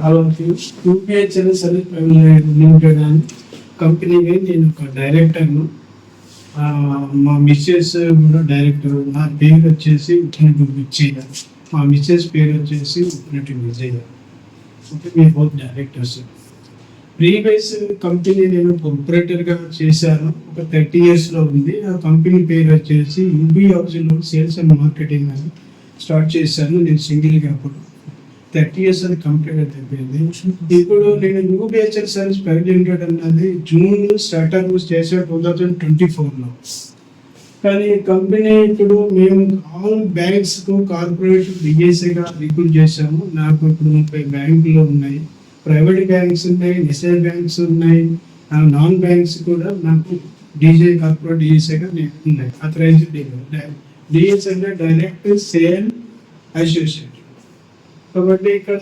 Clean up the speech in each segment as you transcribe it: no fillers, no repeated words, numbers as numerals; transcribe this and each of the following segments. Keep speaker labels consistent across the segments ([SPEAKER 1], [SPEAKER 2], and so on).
[SPEAKER 1] అలాంటి యూపీహెచ్ఎల్ service private limited అని కంపెనీకి నేను ఒక డైరెక్టర్ను. మా మిస్సెస్ కూడా డైరెక్టర్. నా పేరు వచ్చేసి ఉప్పినట్టు విజయ, మా మిస్సెస్ పేరు వచ్చేసి ఉప్పినట్టు విజయ. ఓకే, మీ బోత్ డైరెక్టర్స్. ప్రీవియస్ కంపెనీ నేను ఆపరేటర్గా చేశాను, ఒక 30 yearsలో ఉంది. ఆ కంపెనీ పేరు వచ్చేసి యూబీ హౌసింగ్లో సేల్స్ అండ్ మార్కెటింగ్ అని స్టార్ట్ చేశాను నేను సింగిల్గా. అప్పుడు 30 years అది కంప్లీట్ అయిపోయింది. ఇప్పుడు నేను యూబీహెచ్ఎల్ సర్వీస్ ప్రైవేట్ లిమిటెడ్ అన్నది జూన్ స్టార్ట్అప్ చేశాను 2024లో. కానీ కంపెనీ ఇప్పుడు మేము ఆల్ బ్యాంక్స్కు కార్పొరేట్ డిఎస్ఏగా రిక్రూట్ చేశాము. నాకు ఇప్పుడు 30 బ్యాంకులు ఉన్నాయి, ప్రైవేట్ బ్యాంక్స్ ఉన్నాయి, ఎస్ఐ బ్యాంక్స్ ఉన్నాయి, నాన్ బ్యాంక్స్ కూడా నాకు డీజే కార్పొరేట్ డిఎస్ఏగా ఉన్నాయి. Authorised dealer. డిఎస్ అంటే డైరెక్ట్ సేల్ అసోసియేట్. కాబట్టి ఇక్కడ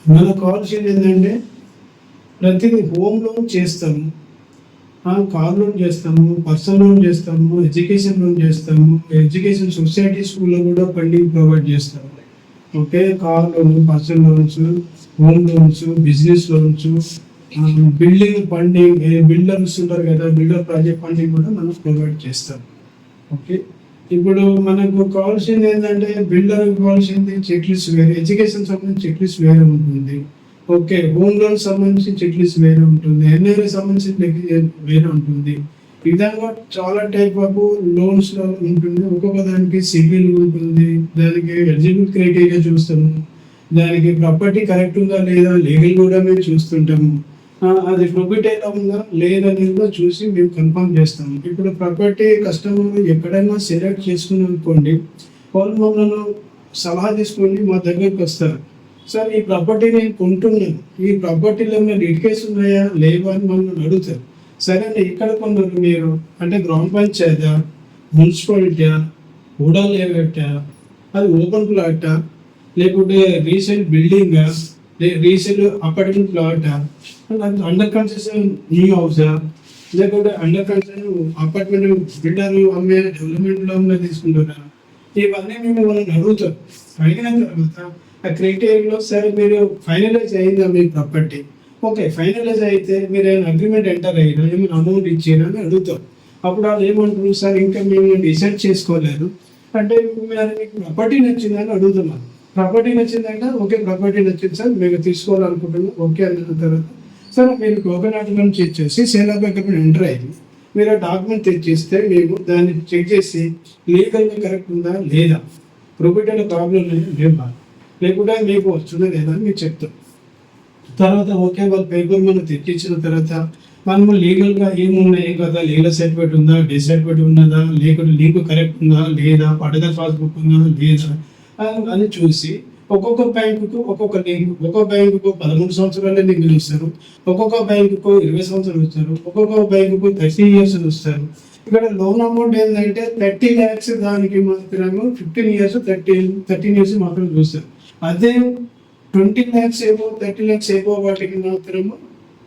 [SPEAKER 1] మనకు కావాల్సింది ఏంటంటే ప్రతిదీ హోమ్ లోన్ చేస్తాము, కార్ లోన్ చేస్తాము, పర్సనల్ లోన్ చేస్తాము, ఎడ్యుకేషన్ లోన్ చేస్తాము, ఎడ్యుకేషన్ సొసైటీ స్కూల్లో కూడా ఫండింగ్ ప్రొవైడ్ చేస్తాము. Okay, car loan, personal loans, home loans, business loans, building funding, builders ఉంటారు కదా, బిల్డర్ ప్రాజెక్ట్ ఫండింగ్ కూడా మనం ప్రొవైడ్ చేస్తాం. ఓకే, ఇప్పుడు మనకు కావాల్సింది ఏంటంటే బిల్డర్ కావాల్సింది చెక్ లిస్ట్ వేరే, ఎడ్యుకేషన్ సంబంధించి చెక్ లిస్ట్ వేరే ఉంటుంది. ఓకే, హోమ్ లోన్ సంబంధించి చెక్ లిస్ట్ వేరే ఉంటుంది, ఎన్ఐఏ సంబంధించి వేరే ఉంటుంది. ఈ విధంగా చాలా టైప్ ఆఫ్ లోన్స్ లో ఉంటుంది. ఒక్కొక్క దానికి సిబిల్ ఉంటుంది, దానికి ఎలిజిబుల్ క్రైటీరియా చూస్తాము, దానికి ప్రాపర్టీ కరెక్ట్ ఉందా లేదా లీగల్ కూడా మేము చూస్తుంటాము, అది ప్రొబిటైల్ ఉందా లేదని కూడా చూసి మేము కన్ఫర్మ్ చేస్తాము. ఇప్పుడు ప్రాపర్టీ కస్టమర్ ఎక్కడైనా సెలెక్ట్ చేసుకుని అనుకోండి, వాళ్ళు మమ్మల్ని సలహా తీసుకొని మా దగ్గరికి వస్తారు. సార్, ఈ ప్రాపర్టీ నేను కొంటున్నాను, ఈ ప్రాపర్టీలో ఏమైనా లిటికేషన్ ఉన్నాయా లేవా అని మమ్మల్ని అడుగుతారు. సరే అండి, ఇక్కడ కొన్నారు మీరు అంటే గ్రామ పంచాయతీ, మున్సిపాలిటీ, ఊడా లేవట్టా, అది ఓపెన్ ప్లాటా, లేకుంటే రీసెంట్ బిల్డింగా, రీసెంట్ అపార్ట్మెంట్ ప్లాటా, అండర్ కన్స్ట్రక్షన్ న్యూ హౌసా, లేకుంటే అండర్ కన్స్ట్రక్షన్ అపార్ట్మెంట్ బిల్డర్ అమ్మే డెవలప్మెంట్ లో తీసుకుంటారా, ఇవన్నీ మేము వాళ్ళని అడుగుతాం. అడిగిన తర్వాత ఆ క్రైటీరియాలో సరే మీరు ఫైనలైజ్ అయిందా మీ ప్రాపర్టీ, ఓకే ఫైనలైజ్ అయితే మీరు ఏమైనా అగ్రిమెంట్ ఎంటర్ అయ్యారా, ఏమైనా అమౌంట్ ఇచ్చారా అని అడుగుతాం. అప్పుడు వాళ్ళు ఏమంటారు, సార్ ఇంకా మేము డిసైడ్ చేసుకోలేదు అంటే మీకు ప్రాపర్టీ నచ్చిందని అడుగుతున్నాను. ప్రాపర్టీ నచ్చిందంటే ఓకే ప్రాపర్టీ నచ్చింది సార్, మేము తీసుకోవాలనుకుంటున్నాం, ఓకే అన్న తర్వాత సార్ మీరు కోకోనట్ నుంచి ఇచ్చేసి సేల్ ఆఫ్ అగ్రిమెంట్ ఎంటర్ అయ్యింది, మీరు ఆ డాక్యుమెంట్ తెచ్చిస్తే మేము దాన్ని చెక్ చేసి లీగల్గా కరెక్ట్ ఉందా లేదా, ప్రొపర్టీలో ప్రాబ్లం లేదా లేకుండా మీకు వస్తుందా లేదా అని మీరు చెప్తాం. తర్వాత ఓకే వాళ్ళ పేపర్ మనం తెచ్చిచ్చిన తర్వాత మనము లీగల్గా ఏమున్నాయి కదా, లీగల్ సర్టిఫికేట్ ఉందా, డెత్ సర్టిఫికేట్ ఉన్నదా, లేకుంటే లీకు కరెక్ట్ ఉందా లేదా, పడగల పాస్బుక్ ఉందా లేదా అని చూసి ఒక్కొక్క బ్యాంకుకు ఒక్కొక్క లీగు, ఒక్కొక్క బ్యాంకుకు 13 సంవత్సరాలే లీగులు ఇస్తారు, ఒక్కొక్క బ్యాంకుకు 20 సంవత్సరాలు ఇస్తారు, ఒక్కొక్క బ్యాంకుకు 30 years ఇస్తారు. ఇక్కడ లోన్ అమౌంట్ ఏంటంటే 30 lakhs, దానికి మాత్రము 15 years 13 years మాత్రం చూస్తారు. అదే 20 lakhs ఏమో 30 lakhs ఏమో వాటికి మాత్రము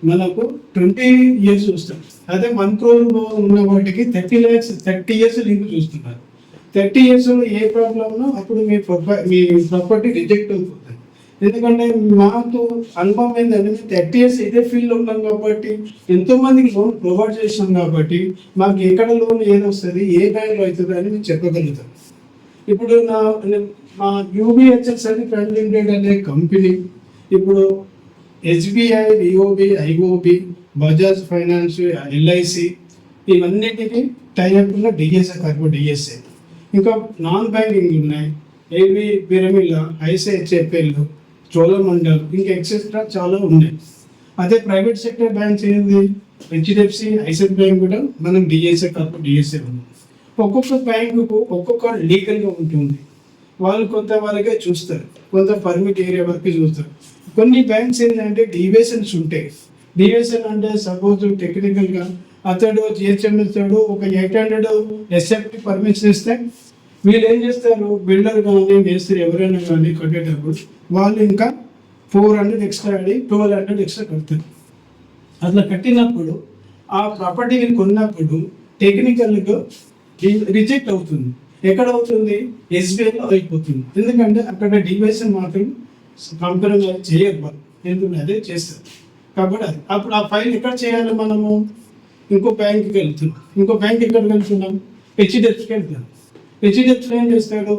[SPEAKER 1] మనకు 20 years చూస్తారు. అదే 1 crore ఉన్న వాటికి 30 lakhs 30 years లీగు చూస్తున్నారు. 30 years ఏ ప్రాబ్లమ్నో అప్పుడు మీ ప్రాపర్టీ రిజెక్ట్ అవుతుంది. ఎందుకంటే మాకు అనుభవం ఏంటంటే మేము 30 years ఇదే ఫీల్డ్లో ఉన్నాం కాబట్టి, ఎంతో మందికి లోన్ ప్రొవైడ్ చేసినాం కాబట్టి మాకు ఎక్కడ లోన్ ఏది వస్తుంది, ఏ బ్యాంక్లో అవుతుంది అని మేము చెప్పగలుగుతాం. ఇప్పుడు మా యూబీహెచ్ఎల్ సర్వీస్ ప్రైవేట్ లిమిటెడ్ అనే కంపెనీ ఇప్పుడు SBI, VOB, IOB, Bajaj finance, LIC ఇవన్నిటికీ టైఅప్ ఉన్న డిఎస్ఏ కార్పొరేట్ డిఎస్ఏ, ఇంకా నాన్ బ్యాంకింగ్ ఉన్నాయి, ఏవి పిరమిడ్, ఐసిఐసిఐ, చోళమండల్, ఇంకా ఎక్సెట్రా చాలా ఉన్నాయి. అదే ప్రైవేట్ సెక్టర్ బ్యాంక్స్ ఏంది, హెచ్డిఎఫ్సి, ఐసిఐసిఐ బ్యాంక్ కూడా మనం డిఎస్ఏ కార్పొరేట్ డిఎస్ఏ ఉంది. ఒక్కొక్క బ్యాంకుకు ఒక్కొక్క లీగల్గా ఉంటుంది, వాళ్ళు కొంతవరకే చూస్తారు, కొంత పర్మిట్ ఏరియా వరకు చూస్తారు. కొన్ని బ్యాంక్స్ ఏంటంటే డీవియేషన్స్ ఉంటాయి. డీవియేషన్ అంటే సపోజ్ టెక్నికల్గా అతడు జిహెచ్ఎం ఇస్తాడు, ఒక 800 ఎస్ఎఫ్టీ పర్మిషన్ ఇస్తే వీళ్ళు ఏం చేస్తారు, బిల్డర్ కానీ మేస్త్రి ఎవరైనా కానీ కట్టేటప్పుడు వాళ్ళు ఇంకా 400 ఎక్స్ట్రా ఆడి 1200 ఎక్స్ట్రా కడతారు. అట్లా కట్టినప్పుడు ఆ ప్రాపర్టీని కొన్నప్పుడు టెక్నికల్గా రిజెక్ట్ అవుతుంది. ఎక్కడ అవుతుంది, ఎస్బీఐలో అయిపోతుంది. ఎందుకంటే అక్కడ డివియేషన్ మాత్రం కంపెనీ చేయరు వాళ్ళు, ఎందుకంటే అదే చేస్తారు కాబట్టి అది. అప్పుడు ఆ ఫైల్ ఎక్కడ చేయాలి మనము? ఇంకో బ్యాంక్కి వెళ్తున్నాం, ఇంకో బ్యాంక్ ఎక్కడికి వెళ్తున్నాం? హెచ్డిఎఫ్సికి వెళ్తున్నాం. హెచ్డిఎఫ్సి ఏం చేస్తాడు?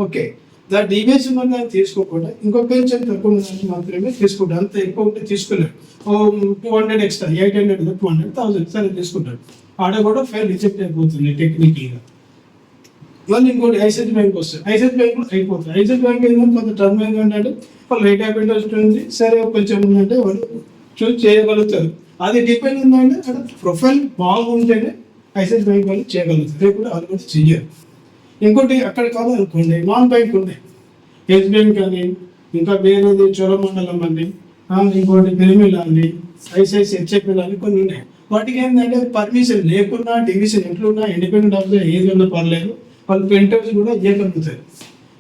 [SPEAKER 1] ఓకే, దాని డివిఎస్ ఉన్నదాన్ని తీసుకోకుండా ఇంకో పెన్షన్ తక్కువ ఉన్నదాన్ని మాత్రమే తీసుకుంటాడు, అంత ఎక్కువ ఉంటే తీసుకోలేడు. 200 ఎక్స్ట్రా, 800 200 1000 సరే తీసుకుంటాడు. ఆడ కూడా ఫైల్ రిజెక్ట్ అయిపోతుంది టెక్నికల్గా. మళ్ళీ ఇంకోటి ఐసిఐసి బ్యాంక్ వస్తుంది, ఐసిఐసి బ్యాంక్ కూడా అయిపోతుంది. ఐసిఐసి బ్యాంక్ ఏంటంటే కొంత టర్మ్ ఏంటంటే వాళ్ళు రేట్ ఆఫ్ ఇంట్రెస్ట్ ఉంది, సరే కొంచెం ఉందంటే వాళ్ళు చూస్ చేయగలుగుతారు. అది డిపెండ్ ఉందంటే అక్కడ ప్రొఫైల్ బాగుంటేనే ఐసిఐసి బ్యాంక్ వాళ్ళు చేయగలుగుతారు, లేకపోతే వాళ్ళు కూడా చెయ్యరు. ఇంకోటి అక్కడ కాదనుకోండి, నాన్ బ్యాంక్ ఉన్నాయి, ఎస్ బ్యాంక్ అని, ఇంకా వేరేది చోళమండలం అని, ఇంకోటి పిరమిల్ అని, ఐసిఐసి హెచ్ఎఫ్ఎల్ అని కొన్ని ఉన్నాయి. వాటికి ఏంటంటే పర్మిషన్ లేకున్నా, డివిజన్ ఎట్లున్నా, ఇండిపెండెంట్ ఆఫ్ ఏది ఉన్నా పర్లేదు, వాళ్ళు ప్రింట్ అవుట్స్ కూడా ఇవ్వగలుగుతారు.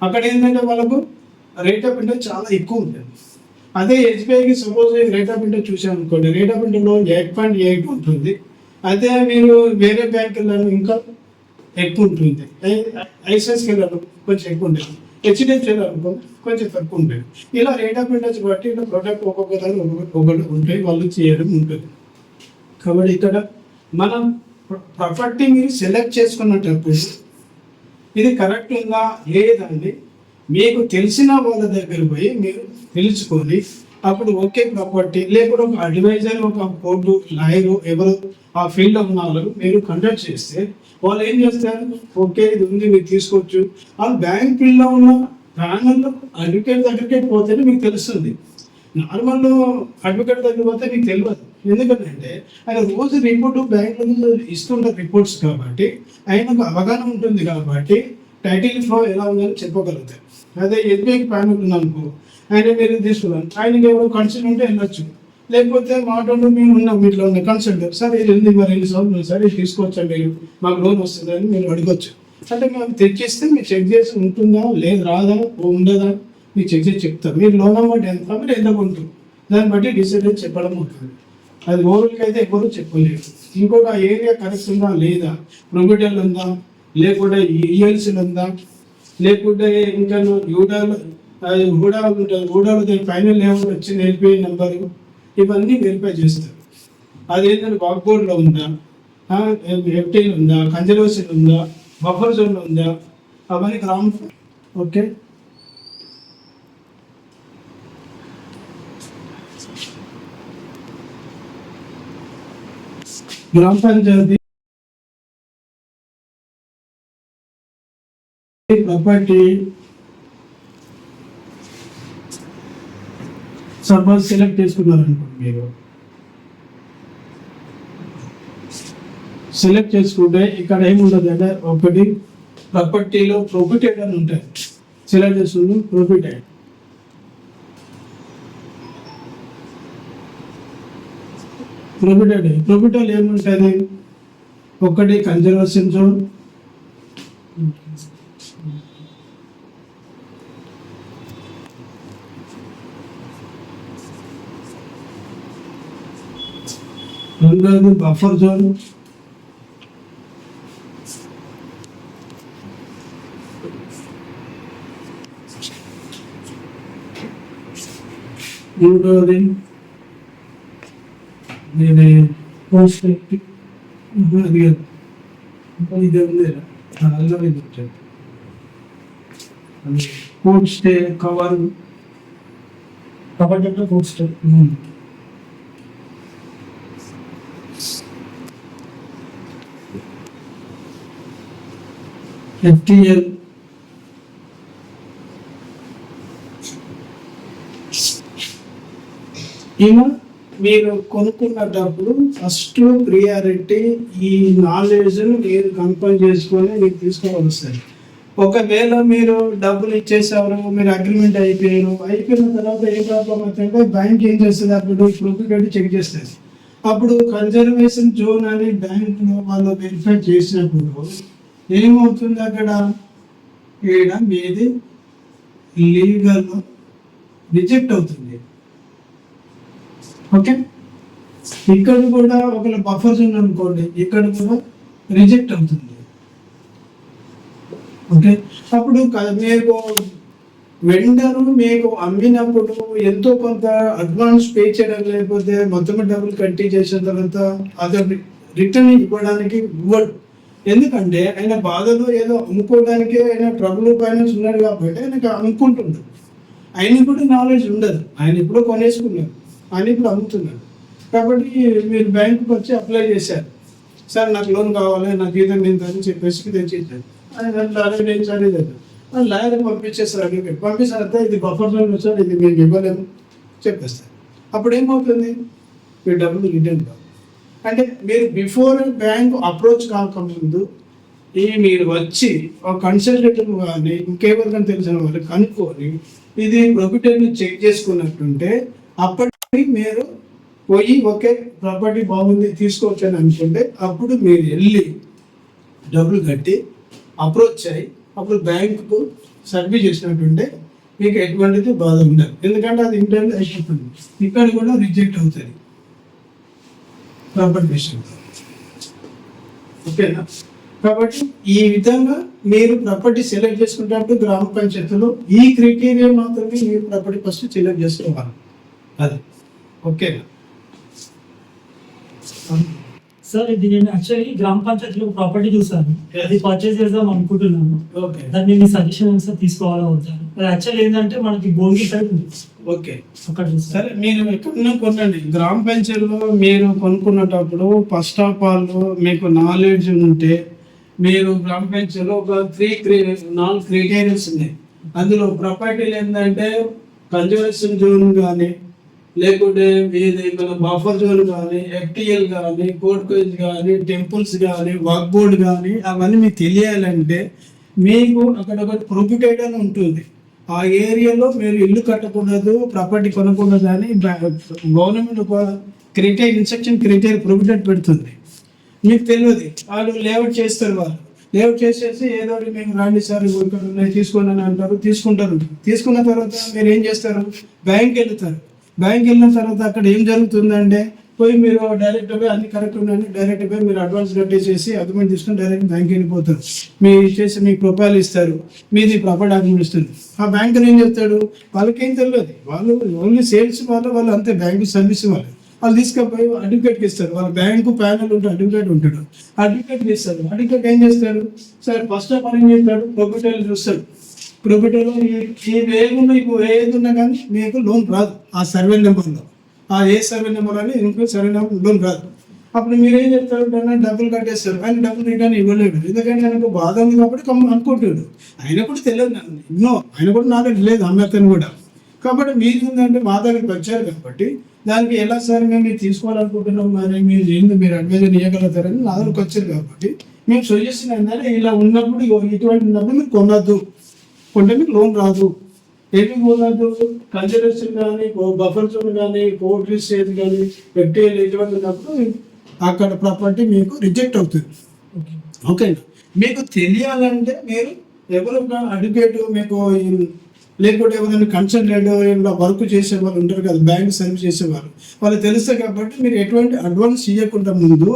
[SPEAKER 1] అక్కడ ఏంటంటే వాళ్ళకు రేట్ ఆఫ్ ఇంట్రెస్ట్ చాలా ఎక్కువ ఉంటుంది. అదే ఎస్బీఐకి సపోజ్ రేట్ ఆఫ్ ఇంట్రెస్ట్ చూసాం అనుకోండి, రేట్ ఆఫ్ ఇంట్రెస్ట్లో 8.8 ఉంటుంది. అదే మీరు వేరే బ్యాంకులలో ఇంకా ఎక్కువ ఉంటుంది. ఐసిఐసికి వెళ్ళాలి కొంచెం ఎక్కువ ఉంటుంది, హెచ్డిఎఫ్సి వెళ్ళాలనుకో కొంచెం తక్కువ ఉంటుంది. ఇలా రేట్ ఆఫ్ ఇంట్రెస్ట్ బట్టి ఇలా ప్రొడక్ట్ ఒక్కొక్కసారి ఒక్కొక్కటి ఉంటాయి, వాళ్ళు చేయడం ఉంటుంది. కాబట్టి ఇక్కడ మనం ప్రాపర్టీ మీరు సెలెక్ట్ చేసుకున్నప్పుడు ఇది కరెక్ట్ ఉందా లేదండి మీకు తెలిసిన వాళ్ళ దగ్గర పోయి మీరు తెలుసుకొని అప్పుడు ఓకే ప్రాపర్టీ, లేకపోతే ఒక అడ్వైజర్, ఒక కోర్టు లాయర్, ఎవరు ఆ ఫీల్డ్లో ఉన్న వాళ్ళు మీరు కండక్ట్ చేస్తే వాళ్ళు ఏం చేస్తారు? ఓకే ఇది ఉంది మీరు తీసుకోవచ్చు. ఆ బ్యాంక్ ఫీల్డ్లో ఉన్న ప్యానల్లో అడ్వకేట్ దగ్గరికి పోతేనే మీకు తెలుస్తుంది. నార్మల్ అడ్వకేట్ దగ్గర పోతే మీకు తెలియదు. ఎందుకంటే ఆయన రోజు రిపోర్టు బ్యాంకులో ఇస్తుంటారు రిపోర్ట్స్, కాబట్టి ఆయనకు అవగాహన ఉంటుంది, కాబట్టి టైటిల్ ఫ్లో ఎలా ఉందని చెప్పగలుగుతారు. అదే ఎస్బీఐకి ప్యానల్ ఉందనుకో, ఆయన మీరు తీసుకున్నాను, ఆయనకి ఎవరు కన్సల్ట్ ఉంటే వెళ్ళొచ్చు, లేకపోతే మాటలు మేము ఉన్నాం మీట్లో ఉన్న కన్సల్ట్, సార్ ఇది ఉంది మరి ఎన్ని సంవత్సరాలు సార్ ఇది తీసుకోవచ్చా మీరు, మాకు లోన్ వస్తుందని మీరు అడగచ్చు. అంటే మేము తెచ్చిస్తే మీరు చెక్ చేసి ఉంటుందా లేదు రాదా ఉండదా మీరు చెక్ చేసి చెప్తారు. మీరు లోన్ అమౌంట్ ఎంత మీరు ఎంత ఉంటుంది దాన్ని బట్టి డిసైడ్ అయితే చెప్పడం ఉంటుంది. అది ఓవరాల్గా అయితే ఎవరు చెప్పలేరు. ఇంకొక ఏరియా కరెక్ట్ ఉందా లేదా, ప్రొబిటల్ ఉందా, లేకుంటే ఈఎల్సీలు ఉందా, లేకుంటే ఇంకా యూడాలు ఉంటుంది, ఊడాలు ఫైనల్ ఏమైనా వచ్చింది ఎల్పిఐ నెంబరు, ఇవన్నీ వెరిఫై చేస్తారు. అదేంటంటే వాక్ బోర్డ్లో ఉందా, ఎఫ్టీలు ఉందా, కన్జర్వేషన్ ఉందా, బఫర్ జోన్లో ఉందా, అవన్నీ గ్రామ ఓకే. గ్రామ పంచాయతీ ప్రాపర్టీ సపోజ్ సెలెక్ట్ చేసుకున్నారనుకోండి, మీరు సెలెక్ట్ చేసుకుంటే ఇక్కడ ఏముంటుంది అంటే ఒకటి ప్రాపర్టీలో ప్రొఫిటెడ్ అని ఉంటాయి, సెలెక్ట్ చేసుకుంటే ప్రొఫిటెడ్. ప్రొఫిటెడ్ ఏముంటుంది? ఒకటి కన్జర్వేషన్ జోన్, రెండోది బఫర్ జోన్, మూడోది నేను పోస్ట్ అది ఇది ఉంది code stay cover cover code stay, FTL, ఇలా మీరు కొనుక్కున్నప్పుడు ఫస్ట్ ప్రియారిటీ ఈ నాలెడ్జ్ను మీరు కన్ఫర్మ్ చేసుకొని మీరు తీసుకోవాలి వస్తుంది. ఒకవేళ మీరు డబ్బులు ఇచ్చేసారు, మీరు అగ్రిమెంట్ అయిపోయిన తర్వాత ఏ ప్రాబ్లం అవుతుందంటే బ్యాంక్ ఏం చేస్తుంది, అప్పుడు ప్రొఫిట్ చెక్ చేస్తుంది. అప్పుడు కన్జర్వేషన్ జోన్ అని బ్యాంకులో వాళ్ళు వెరిఫై చేసినప్పుడు ఏమవుతుంది, అక్కడ ఈడ మీది లీగల్ రిజెక్ట్ అవుతుంది. ఓకే, ఇక్కడ కూడా ఒకవేళ బఫర్ జోన్ అనుకోండి, ఇక్కడ కూడా రిజెక్ట్ అవుతుంది. ఓకే, అప్పుడు మీరు వెండర్ మీకు అమ్మినప్పుడు ఎంతో కొంత అడ్వాన్స్ పే చేయడం, లేకపోతే మొత్తం డబ్బులు కట్టి చేసిన తర్వాత అది రిటర్న్ ఇవ్వడానికి ఇవ్వడు. ఎందుకంటే ఆయన బాధలో ఏదో అమ్ముకోవడానికి ఆయన ట్రబుల్ ఫైనాన్స్ ఉన్నాడు కాబట్టి ఆయనకు అమ్ముకుంటున్నాడు. ఆయన కూడా నాలెడ్జ్ ఉండదు, ఆయన ఇప్పుడు కొనేసుకున్నారు, ఆయన ఇప్పుడు అమ్ముతున్నారు. కాబట్టి మీరు బ్యాంకుకి వచ్చి అప్లై చేశారు, సార్ నాకు లోన్ కావాలి, నాకు జీతం ఎంత అని చెప్పేసి తెచ్చేసారు. ఆయన సరే లాయర్ పంపించేస్తారు, అడ్వకేట్ పంపిస్తారు, ఇది బఫర్ లోన్ వచ్చాడు, ఇది మేము ఇవ్వలేము చెప్పేస్తారు. అప్పుడు ఏమవుతుంది, మీ డబ్బులు రిటర్న్ కావు. అంటే మీరు బిఫోర్ బ్యాంక్ అప్రోచ్ కాకముందు మీరు వచ్చి ఒక కన్సల్టేటివ్ కానీ ఇంకెవరికైనా తెలిసిన వాళ్ళు కనుక్కొని ఇది ప్రాపర్టీని చెక్ చేసుకున్నట్టుంటే అప్పటికి మీరు పోయి ఓకే ప్రాపర్టీ బాగుంది తీసుకోవచ్చు అని అనుకుంటే అప్పుడు మీరు వెళ్ళి డబ్బులు కట్టి అప్రోచ్ అయ్యి అప్పుడు బ్యాంకుకు సర్వీస్ చేసినట్టుంటే మీకు ఎటువంటిది బాధ ఉండదు. ఎందుకంటే అది ఇంటర్వ్యూ అయిపోతుంది, ఇక్కడ కూడా రిజెక్ట్ అవుతుంది ప్రాపర్టీ విషయంలో. ఓకేనా? కాబట్టి ఈ విధంగా మీరు ప్రాపర్టీ సెలెక్ట్ చేసుకున్నప్పుడు గ్రామ పంచాయతీలో ఈ క్రైటీరియా మాత్రమే మీరు ప్రాపర్టీ ఫస్ట్ సెలెక్ట్ చేసుకోవాలి. అది ఓకేనా
[SPEAKER 2] సార్? ఇది నేను యాక్చువల్లీ గ్రామ పంచాయతీలో ప్రాపర్టీ చూసాను, అది పర్చేస్ చేద్దాం అనుకుంటున్నాను. దాన్ని మీ సజెషన్ సార్ తీసుకోవాలా వద్దాను? యాక్చువల్లీ ఏంటంటే మనకి భోగి సైడ్ ఉంది.
[SPEAKER 1] ఓకే సరే, మీరు ఎక్కడన్నా కొనండి. గ్రామ పంచాయతీలో మీరు కొనుక్కున్నప్పుడు ఫస్ట్ ఆఫ్ ఆల్ మీకు నాలెడ్జ్ ఉంటే మీరు గ్రామ పంచాయతీలో ఒక 4 క్రైటీరియాస్ ఉన్నాయి. అందులో ప్రాపర్టీలు ఏంటంటే కన్జర్వేషన్ జోన్ కానీ, లేకుంటే ఇది మన బఫర్ జోన్ కానీ, ఎఫ్టిఎల్ కానీ, కోర్ట్ కోజ్ కానీ, టెంపుల్స్ కానీ, వర్క్ బోర్డ్ కానీ, అవన్నీ మీకు తెలియాలంటే మీకు అక్కడ ఒక ప్రొహిబిటెడ్ అని ఉంటుంది. ఆ ఏరియాలో మీరు ఇల్లు కట్టకూడదు, ప్రాపర్టీ కొనకూడదు అని గవర్నమెంట్ ఒక ఇన్స్ట్రక్షన్ క్రైటీరియా ప్రొహిబిటెడ్ పెడుతుంది. మీకు తెలియదు, వాళ్ళు లేఅవుట్ చేస్తారు. వాళ్ళు లేఅవుట్ చేసేసి ఏదో మేము రాండి సార్ ఇక్కడ ఉన్నాయి తీసుకోండి అని అంటారు, తీసుకుంటారు. తీసుకున్న తర్వాత మీరు ఏం చేస్తారు, బ్యాంక్ వెళ్తారు. బ్యాంక్ వెళ్ళిన తర్వాత అక్కడ ఏం జరుగుతుందంటే పోయి మీరు డైరెక్ట్ పోయి అన్ని కరెక్ట్ ఉన్నాయని డైరెక్ట్ పోయి మీరు అడ్వాన్స్ కట్టేసేసి అగ్రిమెంట్ తీసుకొని డైరెక్ట్ బ్యాంక్ వెళ్ళిపోతారు. మీరు ఇచ్చేసి మీకు ప్రొఫైల్ ఇస్తారు, మీది ప్రాపర్ డాక్యుమెంట్ ఇస్తుంది. ఆ బ్యాంకుని ఏం చెప్తాడు, వాళ్ళకేం తెలియదు, వాళ్ళు ఓన్లీ సేల్స్ వాళ్ళు అంతే, బ్యాంకు సర్వీస్ వాళ్ళు తీసుకపోయి అడ్వకేట్కి ఇస్తారు. వాళ్ళ బ్యాంకు ప్యానల్ ఉంటే అడ్వకేట్ ఉంటాడు, అడ్వకేట్కి ఇస్తారు. అడ్వకేట్ ఏం చేస్తాడు, సార్ ఫస్ట్ ఆఫ్ ఆల్ ఏం చేస్తాడు, ప్రొపర్టీలు చూస్తాడు. ప్రొపర్టీలో ఏది ఉన్నా కానీ మీకు లోన్ రాదు. ఆ సర్వే నెంబర్లో ఆ ఏ సర్వే నెంబర్ అని ఇంకో సర్వే నెంబర్ లోన్ రాదు. అప్పుడు మీరు ఏం చేస్తారు, డబ్బులు కట్టేస్తారు. ఆయన డబ్బులు రిటర్న్ ఇవ్వలేడు, ఎందుకంటే ఆయనకు బాధ ఉంది కాబట్టి అనుకుంటాడు. ఆయన కూడా తెలియదు, ఆయన కూడా నాలెడ్జ్ లేదు అమ్మాతను కూడా. కాబట్టి మీరు ఏంటంటే మా దగ్గరికి వచ్చారు కాబట్టి దానికి ఎలా సార్ మేము తీసుకోవాలనుకుంటున్నాం, మరి మీరు ఏంటి మీరు అడ్వైజర్ ఇవ్వగలుగుతారని నా దగ్గరికి వచ్చారు కాబట్టి మేము సజెషన్ ఏంటంటే ఇలా ఉన్నప్పుడు ఇటువంటి ఉన్నప్పుడు మీరు కొనద్దు, కొంటే మీకు లోన్ రాదు. ఏమి కొనద్దు, కన్సిడరేషన్ కానీ, బఫర్ జోన్ కానీ, కోర్ట్ రిజిస్ట్రేట్ కానీ, ఎఫ్టిఎల్ ఇటువంటి ఉన్నప్పుడు అక్కడ ప్రాపర్టీ మీకు రిజెక్ట్ అవుతుంది. ఓకేనా? మీకు తెలియాలంటే మీరు ఎవరు అడ్వకేట్ మీకు లేకపోతే ఎవరైనా కన్సల్టెంట్ వర్క్ చేసే వాళ్ళు ఉంటారు కదా, బ్యాంక్ సర్వీస్ చేసేవాళ్ళు, వాళ్ళు తెలుస్తాయి. కాబట్టి మీరు ఎటువంటి అడ్వాన్స్ ఇవ్వకుండా ముందు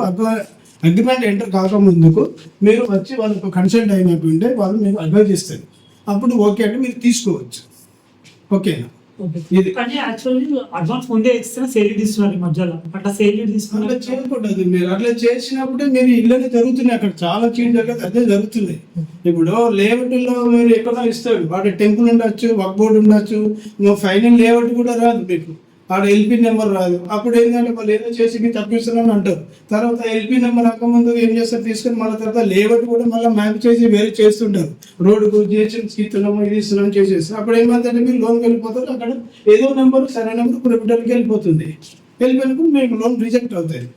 [SPEAKER 1] అగ్రిమెంట్ ఎంటర్ కాకముందుకు మీరు వచ్చి వాళ్ళకు కన్సల్ట్ అయినట్టుంటే వాళ్ళు మీకు అడ్వైజ్ ఇస్తారు. అప్పుడు ఓకే అంటే మీరు తీసుకోవచ్చు. ఓకేనా?
[SPEAKER 2] ఇది కానీ యాక్చువల్లీ అడ్వాన్స్ ముందే ఇస్తే సేల్ ఇస్తున్నారు ఈ మధ్యలో, అట్లా సేల్ తీసుకుని
[SPEAKER 1] చేయకూడదు. మీరు అట్లా చేసినప్పుడే మీరు ఇళ్ళని జరుగుతున్నాయి, అక్కడ చాలా చీజ్ జరగదు, అదే జరుగుతుంది. ఇప్పుడు లేఅవుట్ లో మీరు ఎక్కడ ఇస్తాడు, వాటి టెంపుల్ ఉండొచ్చు, వర్క్ బోర్డు ఉండొచ్చు, ఫైనల్ లేఅవుట్ కూడా రాదు మీకు, ఆడ ఎల్పీ నెంబర్ రాదు. అప్పుడు ఏంటంటే వాళ్ళు ఏదో చేసి మీరు తప్పిస్తున్నామని అంటారు. తర్వాత ఎల్పీ నెంబర్ రాకముందు ఏం చేస్తారు, తీసుకుని మళ్ళీ తర్వాత లేఅవుట్ కూడా మళ్ళీ మ్యాప్ చేసి వేరే చేస్తుంటారు. రోడ్డు చేసి ఇస్తున్నాము, ఇది ఇస్తున్నాము చేసేసి అప్పుడు ఏమంటే మీరు లోన్కి వెళ్ళిపోతారు. అక్కడ ఏదో నెంబర్ సరైన నెంబర్ ప్రైవేట్కి వెళ్ళిపోతుంది, వెళ్ళిపోయినప్పుడు మీకు లోన్ రిజెక్ట్ అవుతుంది.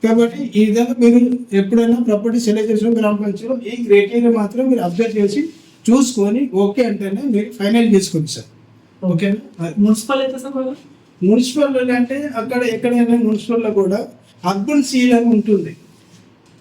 [SPEAKER 1] కాబట్టి ఈ విధంగా మీరు ఎప్పుడైనా ప్రాపర్టీ సెలెక్ట్ చేసిన గ్రామ పంచాయతీలో ఈ క్రైటీరియా మాత్రం మీరు అప్డేట్ చేసి చూసుకొని ఓకే అంటేనే మీరు ఫైనల్ చేసుకోండి సార్. ఓకేనా?
[SPEAKER 2] మున్సిపల్ అయితే సార్,
[SPEAKER 1] మున్సిపల్ అంటే అక్కడ ఎక్కడైనా మున్సిపల్లో కూడా అర్బన్ సీల్ అని ఉంటుంది.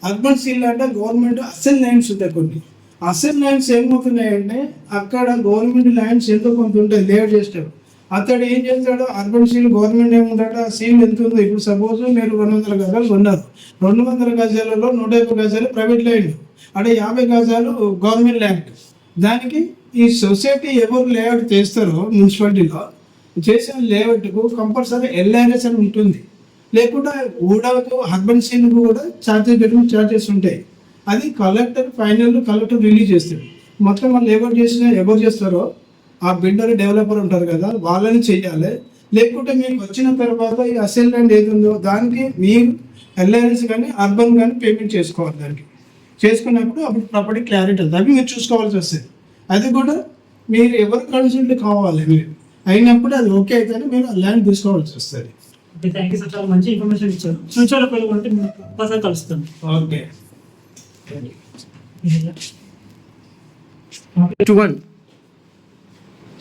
[SPEAKER 1] అర్బన్ సీల్ అంటే గవర్నమెంట్ అసెల్ ల్యాండ్స్ ఉంటాయి. కొన్ని అసెల్ ల్యాండ్స్ ఏమవుతున్నాయంటే అక్కడ గవర్నమెంట్ ల్యాండ్స్ ఎంతో కొంత ఉంటాయి, లేఅవుట్ చేస్తాడు. అతడు ఏం చేస్తాడు, అర్బన్ సీల్ గవర్నమెంట్ ఏముంటాడు, ఆ సీల్ ఎంత ఉందో, ఇప్పుడు సపోజ్ మీరు 200 గజాలు కొన్నారు, 200 గజాలలో 150 గజాలు ప్రైవేట్ ల్యాండ్, అంటే 50 గజాలు గవర్నమెంట్ ల్యాండ్. దానికి ఈ సొసైటీ ఎవరు లేఅవుట్ చేస్తారో మున్సిపాలిటీలో చేసిన లేఅవుట్కు కంపల్సరీ ఎల్ఆర్ఎస్ అని ఉంటుంది, లేకుండా ఊడకు హస్బెండ్ సీన్కు కూడా ఛార్జెస్ ఉంటాయి. అది కలెక్టర్ రిలీజ్ చేస్తాడు. మొత్తం వాళ్ళు ఎవరు చేస్తారో ఆ బిల్డర్ డెవలపర్ ఉంటారు కదా, వాళ్ళని చేయాలి. లేకుంటే మీకు వచ్చిన తర్వాత ఈ అసెల్ ల్యాండ్ ఏది ఉందో దానికి మీరు ఎల్ఆర్ఎస్ కానీ అర్బన్ కానీ పేమెంట్ చేసుకోవాలి. దానికి చేసుకున్నప్పుడు అప్పుడు ప్రాపర్టీ క్లారిటీ ఉంటుంది. అవి మీరు చూసుకోవాల్సి వస్తుంది. అది కూడా మీరు ఎవరు కన్సల్ట్ కావాలి, మీరు అయినప్పుడు అది ఓకే అయితేనే మీరు ఆ ల్యాండ్ తీసుకోవాల్సి వస్తుంది.
[SPEAKER 2] థ్యాంక్ యూ సార్, చాలా మంచి ఇన్ఫర్మేషన్ ఇచ్చారు. ఫ్యూచర్లో పిల్లలు తప్పనిసరిగా కలుస్తాను.
[SPEAKER 1] ఓకే.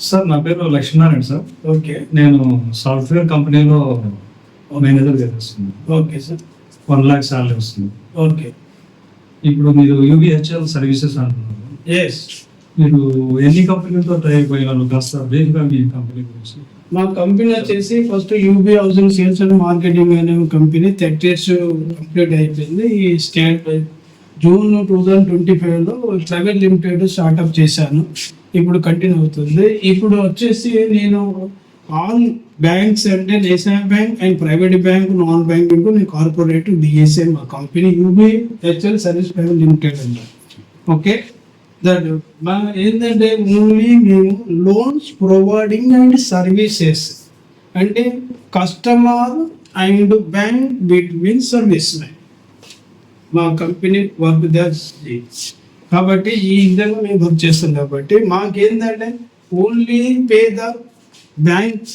[SPEAKER 3] సార్ నా పేరు లక్ష్మీనారాయణ సార్.
[SPEAKER 1] ఓకే.
[SPEAKER 3] నేను సాఫ్ట్వేర్ కంపెనీలో మేనేజర్ చేస్తున్నాను.
[SPEAKER 1] Okay sir.
[SPEAKER 3] 1 lakh శాలరీ వస్తుంది.
[SPEAKER 1] ఓకే.
[SPEAKER 3] ఇప్పుడు మీరు యూబీహెచ్ఎల్ సర్వీసెస్ అంటున్నారు.
[SPEAKER 1] ఎస్.
[SPEAKER 3] మీరు ఎన్ని కంపెనీలతో ట్రై అయిపోయినారు కాస్త బ్రీఫ్గా మీ కంపెనీ గురించి?
[SPEAKER 1] మా కంపెనీ వచ్చేసి first UB housing sales and marketing అనే కంపెనీ 30 years కంప్లీట్ అయిపోయింది. ఈ జూన్ 2025లో ప్రైవేట్ లిమిటెడ్ స్టార్ట్అప్ చేశాను. ఇప్పుడు కంటిన్యూ అవుతుంది. ఇప్పుడు వచ్చేసి నేను ఆల్ బ్యాంక్స్ అంటే national bank and private bank, non banking, నేను కార్పొరేట్ డిఎస్ఏ మా కంపెనీ యూబీహెచ్ఎల్ సర్వీస్ ప్రైవేట్ లిమిటెడ్ అంటారు. ఓకే. దట్ మా ఏంటంటే ఓన్లీ మేము లోన్స్ ప్రొవైడింగ్ అండ్ సర్వీసెస్ అంటే customer and bank between service మా కంపెనీ వర్క్ కాబట్టి ఈ విధంగా మేము వర్క్ చేస్తాం. కాబట్టి మాకేంటంటే only pay the bank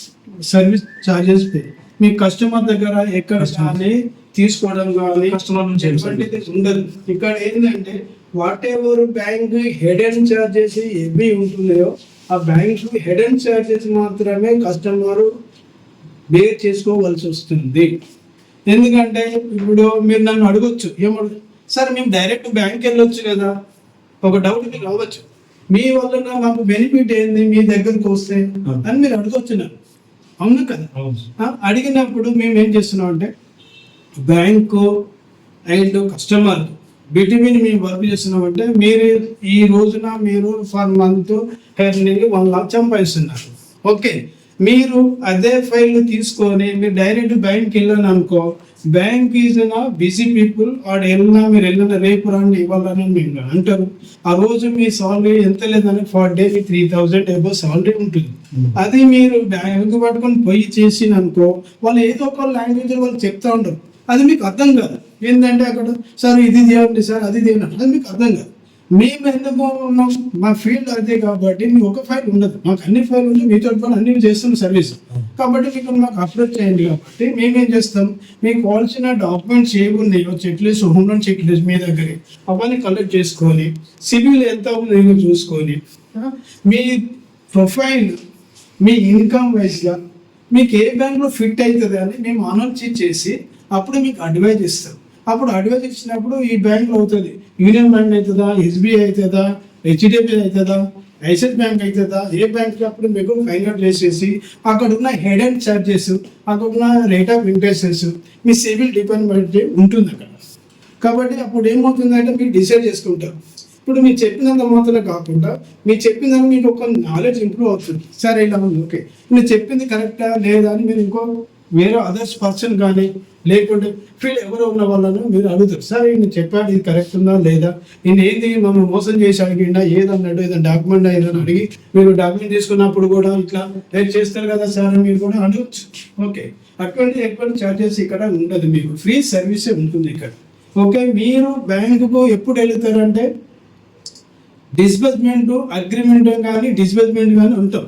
[SPEAKER 1] service charges pay. Me customer దగ్గర ఎక్కడ కానీ తీసుకోవడం కానీ
[SPEAKER 3] కస్టమర్ నుంచి
[SPEAKER 1] ఎటువంటిది ఉండదు. ఇక్కడ ఏంటంటే what ever bank Hayden charges ఏవి ఉంటున్నాయో ఆ బ్యాంక్ హెడెన్ ఛార్జెస్ మాత్రమే కస్టమర్ బేర్ చేసుకోవాల్సి వస్తుంది. ఎందుకంటే ఇప్పుడు మీరు నన్ను అడగొచ్చు, సార్ మేము డైరెక్ట్ బ్యాంక్ వెళ్ళొచ్చు కదా, ఒక డౌట్ మీకు రావచ్చు, మీ వల్ల మాకు బెనిఫిట్ ఏంది మీ దగ్గరకు వస్తే అని మీరు అడగొచ్చు నన్ను. అవును కదా. అడిగినప్పుడు మేము ఏం చేస్తున్నాం అంటే బ్యాంకు అండ్ కస్టమర్ బిట్వీన్ మేము వర్క్ చేస్తున్నాం. అంటే మీరు ఈ రోజున మీరు ఫర్ మంత్ 1 lakh సంపాదిస్తున్నారు. ఓకే. మీరు అదే ఫైల్ తీసుకొని మీరు డైరెక్ట్ బ్యాంక్కి వెళ్ళాను అనుకో, బ్యాంక్ ఈజ్ నా బిజీ పీపుల్, ఆడ మీరు వెళ్ళిన రేపు రండి ఇవ్వాలని మీరు అంటారు. ఆ రోజు మీ సాలరీ ఎంత లేదని 40 3,000 అబౌవ్ సాలరీ ఉంటుంది. అది మీరు బ్యాంక్ పట్టుకొని పోయి చేసిన అనుకో, వాళ్ళు ఏదో ఒక లాంగ్వేజ్ వాళ్ళు చెప్తా ఉంటారు. అది మీకు అర్థం కాదు. ఏంటంటే అక్కడ సార్ ఇది చేయండి సార్ అది చేయండి, అది మీకు అర్థం కాదు. మేము ఎందుకు ఉన్నాం, మా ఫీల్డ్ అదే కాబట్టి మీకు ఒక ఫైల్ ఉండదు, మాకు అన్ని ఫైల్ ఉంది, మీతో పాటు అన్ని చేస్తున్న సర్వీస్ కాబట్టి మీకు మాకు అప్రోచ్ చేయండి. కాబట్టి మేమేం చేస్తాం, మీకు కావాల్సిన డాక్యుమెంట్స్ ఏవి ఉన్నాయో check list, home loan check list మీ దగ్గర అవన్నీ కలెక్ట్ చేసుకొని సిబిల్ ఎంత ఉందో చూసుకొని మీ ప్రొఫైల్ మీ ఇన్కమ్ వైజ్గా మీకు ఏ బ్యాంక్లో ఫిట్ అవుతుంది అని మేము అనౌన్స్ చేసి అప్పుడు మీకు అడ్వైజ్ ఇస్తాం. అప్పుడు అడ్వైజ్ ఇచ్చినప్పుడు ఈ బ్యాంక్లో అవుతుంది, యూనియన్ బ్యాంక్ అవుతుందా, ఎస్బీఐ అవుతుందా, హెచ్డిఎఫ్సి అవుతుందా, ఐసిఐసిఐ బ్యాంక్ అవుతుందా, ఏ బ్యాంక్ అప్పుడు మీకు ఫైండ్ అవుట్ చేసేసి అక్కడ ఉన్న హెడ్ అండ్ ఛార్జెస్, అక్కడ ఉన్న రేట్ ఆఫ్ ఇంట్రెస్టెస్ మీ సివిల్ డిపెండ్ ఉంటుంది అక్కడ. కాబట్టి అప్పుడు ఏమవుతుందంటే మీరు డిసైడ్ చేసుకుంటారు. ఇప్పుడు మీరు చెప్పినంత మాత్రమే కాకుండా మీరు చెప్పిన మీకు ఒక నాలెడ్జ్ ఇంప్రూవ్ అవుతుంది. సరే ఇలా ఉంది, ఓకే మీరు చెప్పింది కరెక్టా లేదా అని మీరు ఇంకో వేరే అదర్స్ పర్సన్ కానీ లేకుంటే ఫీల్డ్ ఎవరో ఉన్న వాళ్ళను మీరు అడుగుతారు, సార్ ఈయన చెప్పాడు ఇది కరెక్ట్ ఉందా లేదా, ఈయన ఏంది మమ్మల్ని మోసం చేసి అడిగిండా ఏదన్నాడు, ఏదైనా డాక్యుమెంట్ ఏదైనా అడిగి మీరు డాక్యుమెంట్ తీసుకున్నప్పుడు కూడా ఇట్లా హెల్ప్ చేస్తారు కదా సార్ అని మీరు కూడా అడగచ్చు. ఓకే. అటువంటి ఎక్కువ ఛార్జెస్ ఇక్కడ ఉండదు, మీకు ఫ్రీ సర్వీసే ఉంటుంది ఇక్కడ. ఓకే. మీరు బ్యాంకుకు ఎప్పుడు వెళ్తారంటే డిస్బర్స్మెంట్ అగ్రిమెంట్ కానీ డిస్బర్స్మెంట్ కానీ ఉంటాం.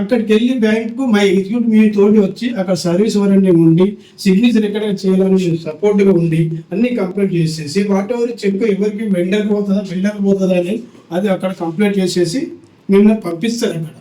[SPEAKER 1] అక్కడికి వెళ్ళి బ్యాంకు మా ఎగ్జిక్యూటివ్ మీ తోటి వచ్చి అక్కడ సర్వీస్ ఓరియంటెడ్ ఉండి సిగ్నేచర్ ఎక్కడ చేయాలని సపోర్ట్గా ఉండి అన్ని కంప్లీట్ చేసేసి వాట్ ఎవర్ చెక్ ఎవరికి వెండర్కి పోతుందా బిల్డర్కి పోతుందా అని అది అక్కడ కంప్లీట్ చేసేసి మిమ్మల్ని పంపిస్తారు. అక్కడ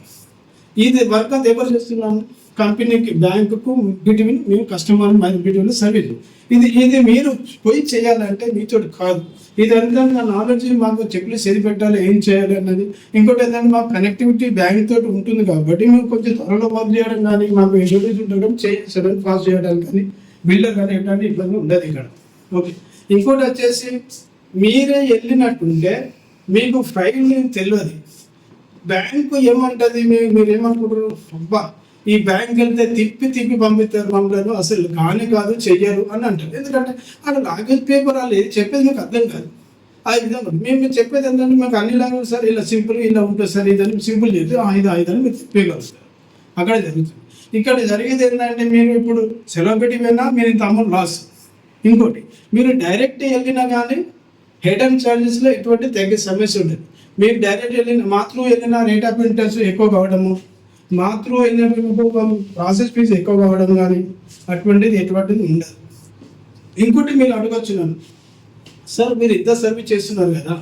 [SPEAKER 1] ఇది వర్క్ అంతా ఎవరు చేస్తున్నాము, కంపెనీకి బ్యాంకుకు బిట్వీన్ మేము కస్టమర్ బిట్వీన్ సర్వీస్. ఇది మీరు పోయి చేయాలంటే మీతో కాదు, ఇదంతా నా నాలెడ్జ్ మాకు చెక్లిస్ట్ ఏది పెట్టాలి ఏం చేయాలి అన్నది. ఇంకోటి ఏంటంటే మాకు కనెక్టివిటీ బ్యాంక్ తోటి ఉంటుంది కాబట్టి మేము కొంచెం త్వరలో వర్క్ చేయడం కానీ మాకు ఇంట్రొడ్యూస్ ఉండడం చేయడం పాస్ చేయడం కానీ బిల్డర్ కానీ ఎట్లాంటి ఇబ్బంది ఉండదు ఇక్కడ. ఓకే. ఇంకోటి వచ్చేసి మీరే వెళ్ళినట్టుంటే మీకు ఫైల్ తెలియదు, బ్యాంకు ఏమంటది, మీరు ఏమనుకుంటారు, అబ్బా ఈ బ్యాంక్ వెళ్తే తిప్పి పంపిస్తారు మమ్మల్ని, అసలు కానీ కాదు చెయ్యరు అని అంటారు. ఎందుకంటే అక్కడ లాంగ్వేజ్ పేపర్ వాళ్ళు ఏది చెప్పేది మీకు అర్థం కాదు. ఆ విధంగా మేము చెప్పేది ఏంటంటే మాకు అన్ని లాంగ్వేజ్ సార్ ఇలా సింపుల్ ఇలా ఉంటుంది సార్, ఇదని సింపుల్ చేసి ఐదని మీరు చెప్పగలుగుతారు. అక్కడ జరుగుతుంది. ఇక్కడ జరిగేది ఏంటంటే మీరు ఇప్పుడు సెలవు పెట్టి పోయినా మీరు ఇంత అమౌంట్ లాస్. ఇంకోటి మీరు డైరెక్ట్ వెళ్ళినా కానీ హెడ్ అండ్ చార్జెస్లో ఎటువంటి తగ్గే సమస్య ఉంటుంది. మీరు డైరెక్ట్ వెళ్ళిన వెళ్ళిన రేట్ ఆఫ్ ఇంట్రెస్ట్ ఎక్కువ కావడము, వెళ్ళిన ప్రాసెస్ ఫీజు ఎక్కువ కావడం కానీ అటువంటిది ఎటువంటిది ఉండదు. ఇంకోటి మీరు అడగచ్చు నన్ను, సార్ మీరు ఇంత సర్వీస్ చేస్తున్నారు కదా,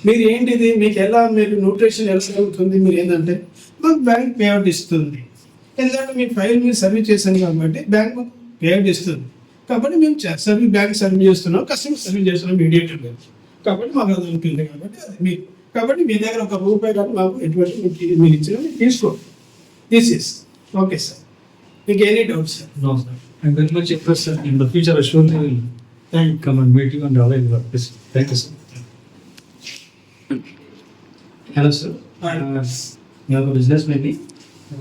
[SPEAKER 1] మీరు ఏంటిది మీకు ఎలా మీరు న్యూట్రిషన్ ఎలా జరుగుతుంది, మీరు ఏంటంటే మాకు బ్యాంక్ పేఅవుట్ ఇస్తుంది. ఎందుకంటే మీ ఫైల్ మీరు సర్వీస్ చేశాను కాబట్టి బ్యాంక్ పేఅవుట్ ఇస్తుంది. కాబట్టి మేము బ్యాంక్ సర్వీస్ చేస్తున్నాం, కస్టమర్ సర్వీస్ చేస్తున్నాం మీడియేటర్గా. కాబట్టి మాకు అది ఉంటుంది. కాబట్టి మీ దగ్గర ₹1 కానీ మాకు ఎటువంటి మీరు ఇచ్చిన మీరు తీసుకోండి. This is okay sir. మీకు any doubt sir?
[SPEAKER 3] No, sir. I'm very much impressed, sir. In the future, I surely will come and meet you and avail your service. Thank you, sir.
[SPEAKER 4] Hello sir, నేను ఒక business maybe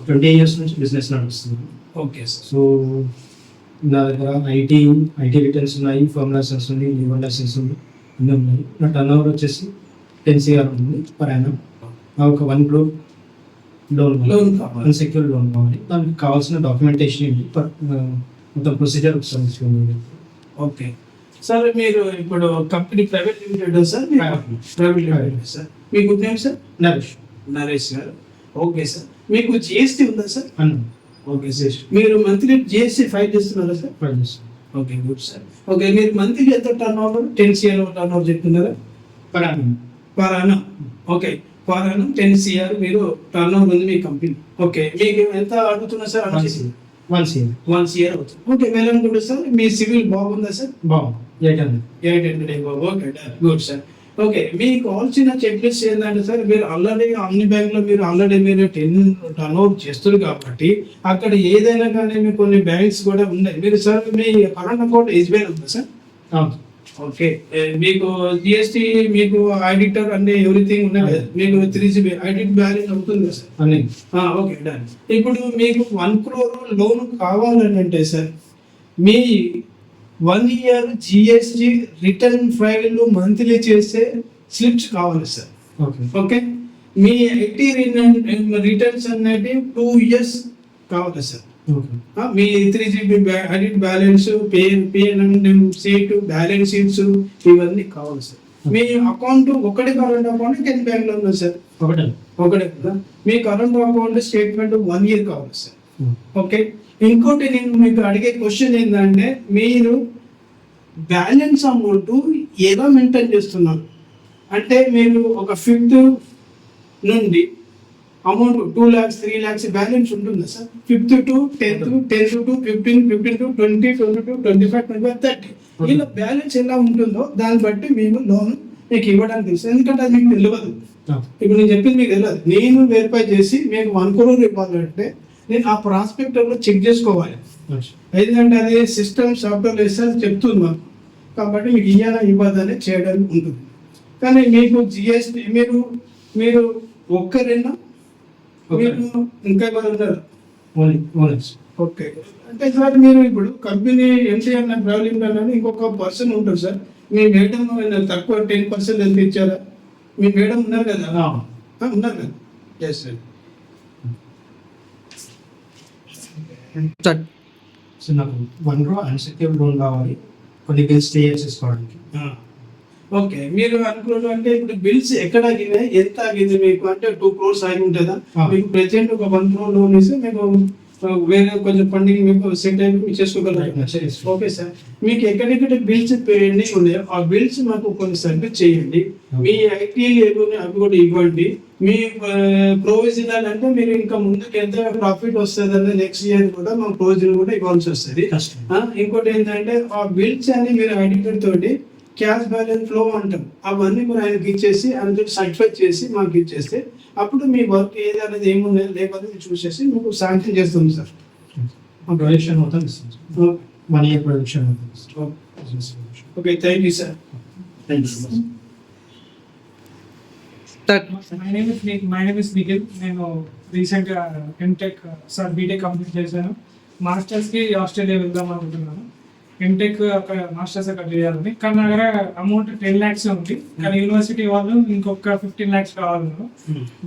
[SPEAKER 4] 20 years నుంచి business నడుస్తున్నాను.
[SPEAKER 1] Okay sir.
[SPEAKER 4] So నా దగ్గర IT returns ఉన్నాయి, farm licence ఉంది, లీవర్ licence ఉంది, అన్నీ ఉన్నాయి. నా టర్న్ ఓవర్ వచ్చేసి 10 CR ఉంది పర్ యానం. నాకు ఒక 1 crore లోన్ కావాలి, అన్సెక్యూర్డ్ లోన్ కావాలి. దానికి కావాల్సిన డాక్యుమెంటేషన్ ఏంటి, మొత్తం ప్రొసీజర్ ఒకసారి.
[SPEAKER 1] ఓకే సార్, మీరు ఇప్పుడు company private limited sir? Private limited sir. మీ good name sir? Naresh garu. Okay sir. మీకు జిఎస్టీ ఉందా సార్? Okay sir. మీరు మంత్లీ జిఎస్టీ ఫైల్ చేస్తున్నారా sir? Okay good sir. Okay, మీరు మంత్లీ ఎంత turnover? 10 CR turnover చెప్తున్నారా? Per annum. Okay, per annum 10 CR మీరు turnover ఉంది మీ కంపెనీ. ఓకే, మీకు ఎంత అడుగుతున్నా సార్? 1 CR అవుతుంది. ఓకే, వెళ్ళండి గుడ్ సార్. మీ సివిల్ బాగుందా సార్?
[SPEAKER 4] బాగుంది. 800
[SPEAKER 1] ఓకే గుడ్ సార్. ఓకే, మీకు కావాల్సిన చెక్ లిస్ట్ ఏంటంటే సార్, మీరు ఆల్రెడీ అన్ని బ్యాంకులో మీరు 10 టర్న్ ఓవర్ చేస్తారు కాబట్టి అక్కడ ఏదైనా కానీ మీకు కొన్ని బ్యాంక్స్ కూడా ఉన్నాయి. మీరు సార్ మీ కరెంట్ అకౌంట్ SBI ఉందా సార్? ఓకే, మీకు జిఎస్టీ మీకు ఆడిటర్ అన్ని ఎవ్రీథింగ్ ఉన్నాయి కదా, మీకు 3GB ఆడిట్ బ్యాలెన్స్ అవుతుంది కదా సార్?
[SPEAKER 4] అన్నీ
[SPEAKER 1] ఓకే డన్. ఇప్పుడు మీకు 1 crore లోన్ కావాలని అంటే సార్, మీ 1 year GST return file monthly చేసే స్లిప్స్ కావాలి sir. Okay, me IT returns అనేది 2 years కావాలి సార్. మీ 3GB audit balance, PNM seat, balance sheets ఇవన్నీ కావాలి సార్. మీ అకౌంట్ ఒకటి కరెంట్ అకౌంట్ ఎన్ని బ్యాంక్ లో ఉంది సార్? ఒకటే కదా. మీ కరెంట్ అకౌంట్ స్టేట్మెంట్ 1 year కావాలి సార్. ఓకే, ఇంకోటి నేను మీకు అడిగే క్వశ్చన్ ఏంటంటే, మీరు బ్యాలెన్స్ అమౌంట్ ఎలా మెయింటైన్ చేస్తున్నారు అంటే, మీరు ఒక 5th నుండి అమౌంట్ 2 lakhs 3 lakhs బ్యాలెన్స్ ఉంటుందా sir? 5th to 10th, 10th to 15, 15 to 20, 22, 25, 25, 30 ఇలా బ్యాలెన్స్ ఎలా ఉంటుందో దాన్ని బట్టి మేము లోన్ మీకు ఇవ్వడానికి తెలుసు. ఎందుకంటే అది మీకు తెలియదు. ఇప్పుడు నేను చెప్పింది మీకు తెలియదు. నేను వెరిఫై చేసి మీకు 1 crore ఇవ్వాలంటే నేను ఆ ప్రాస్పెక్టర్లో చెక్ చేసుకోవాలి. ఎందుకంటే అది సిస్టమ్ సాఫ్ట్వేర్ వేస్తే చెప్తుంది మాకు. కాబట్టి మీకు ఇవ్వదని చేయడానికి ఉంటుంది. కానీ మీకు జిఎస్టీ మీరు ఒక్కరైనా మీరు ఇంకా ఉన్నారు? ఓకే, అంటే సార్ మీరు ఇప్పుడు కంపెనీ ఎంటీ అన్న ట్రావెలింగ్ అన్నది ఇంకొక పర్సన్ ఉంటారు సార్. మీ మేడం తక్కువ 10% ఎంత ఇచ్చారా? మీ మేడం ఉన్నారు కదా? ఉన్నారు కదా? Yes sir.
[SPEAKER 4] సో నాకు 1 crore అన్సెక్యూర్డ్ లోన్ కావాలి, కొన్ని బిల్స్ స్టే చేసుకోవడానికి.
[SPEAKER 1] ఓకే, మీరు అనుకున్నారు అంటే ఇప్పుడు బిల్స్ ఎక్కడ ఆగినాయి, ఎంత ఆగింది మీకు అంటే 2 crores ఆగి ఉంటుందా? మీకు ప్రెసెంట్ ఒక 1 crore లోన్ ఇస్తే మీకు వేరే కొంచెం ఫండింగ్ మీకు సెట్ అయి మీకు చేసుకోగలరు. ఓకే సార్, మీకు ఎక్కడెక్కడ బిల్స్ పెండింగ్ ఉన్నాయో ఆ బిల్స్ మాకు కొన్ని సబ్మిట్ చేయండి. మీ ఐటీ అవి కూడా ఇవ్వండి. మీ ప్రొవిజనల్ అంటే మీరు ఇంకా ముందుకు ఎంత ప్రాఫిట్ వస్తుంది అంటే నెక్స్ట్ ఇయర్ కూడా మా ప్రొవిజన్ కూడా ఇవ్వాల్సి వస్తుంది. ఇంకోటి ఏంటంటే ఆ బిల్స్ అని మీరు ఐడెంటిటీ తోటి క్యాష్ బ్యాలెన్స్ ఫ్లో అంటాం, అవన్నీ మీరు ఆయనకి ఇచ్చేసి అందులో సర్టిఫై చేసి మాకు ఇచ్చేస్తే అప్పుడు మీ వర్క్ ఏది అనేది ఏముంది లేకపోతే చూసేసి మీకు శాంక్షన్ చేస్తుంది సార్.
[SPEAKER 4] ప్రొజెక్షన్ మొత్తం ఇస్తుంది, 1 year ప్రొజెక్షన్ అవుతుంది.
[SPEAKER 1] Okay, thank you sir.
[SPEAKER 4] Thank you so much.
[SPEAKER 5] My name is Nikhil. నేను రీసెంట్గా ఎంటెక్ బీటెక్ కంప్లీట్ చేశాను. మాస్టర్స్కి ఆస్ట్రేలియా వెళ్దాం అనుకుంటున్నాను. ఎంటెక్ అక్కడ మాస్టర్స్ అక్కడ చేయాలని. కానీ నా దగ్గర అమౌంట్ 10 lakhs ఉంది. కానీ యూనివర్సిటీ వాళ్ళు ఇంకొక 15 lakhs కావాలి.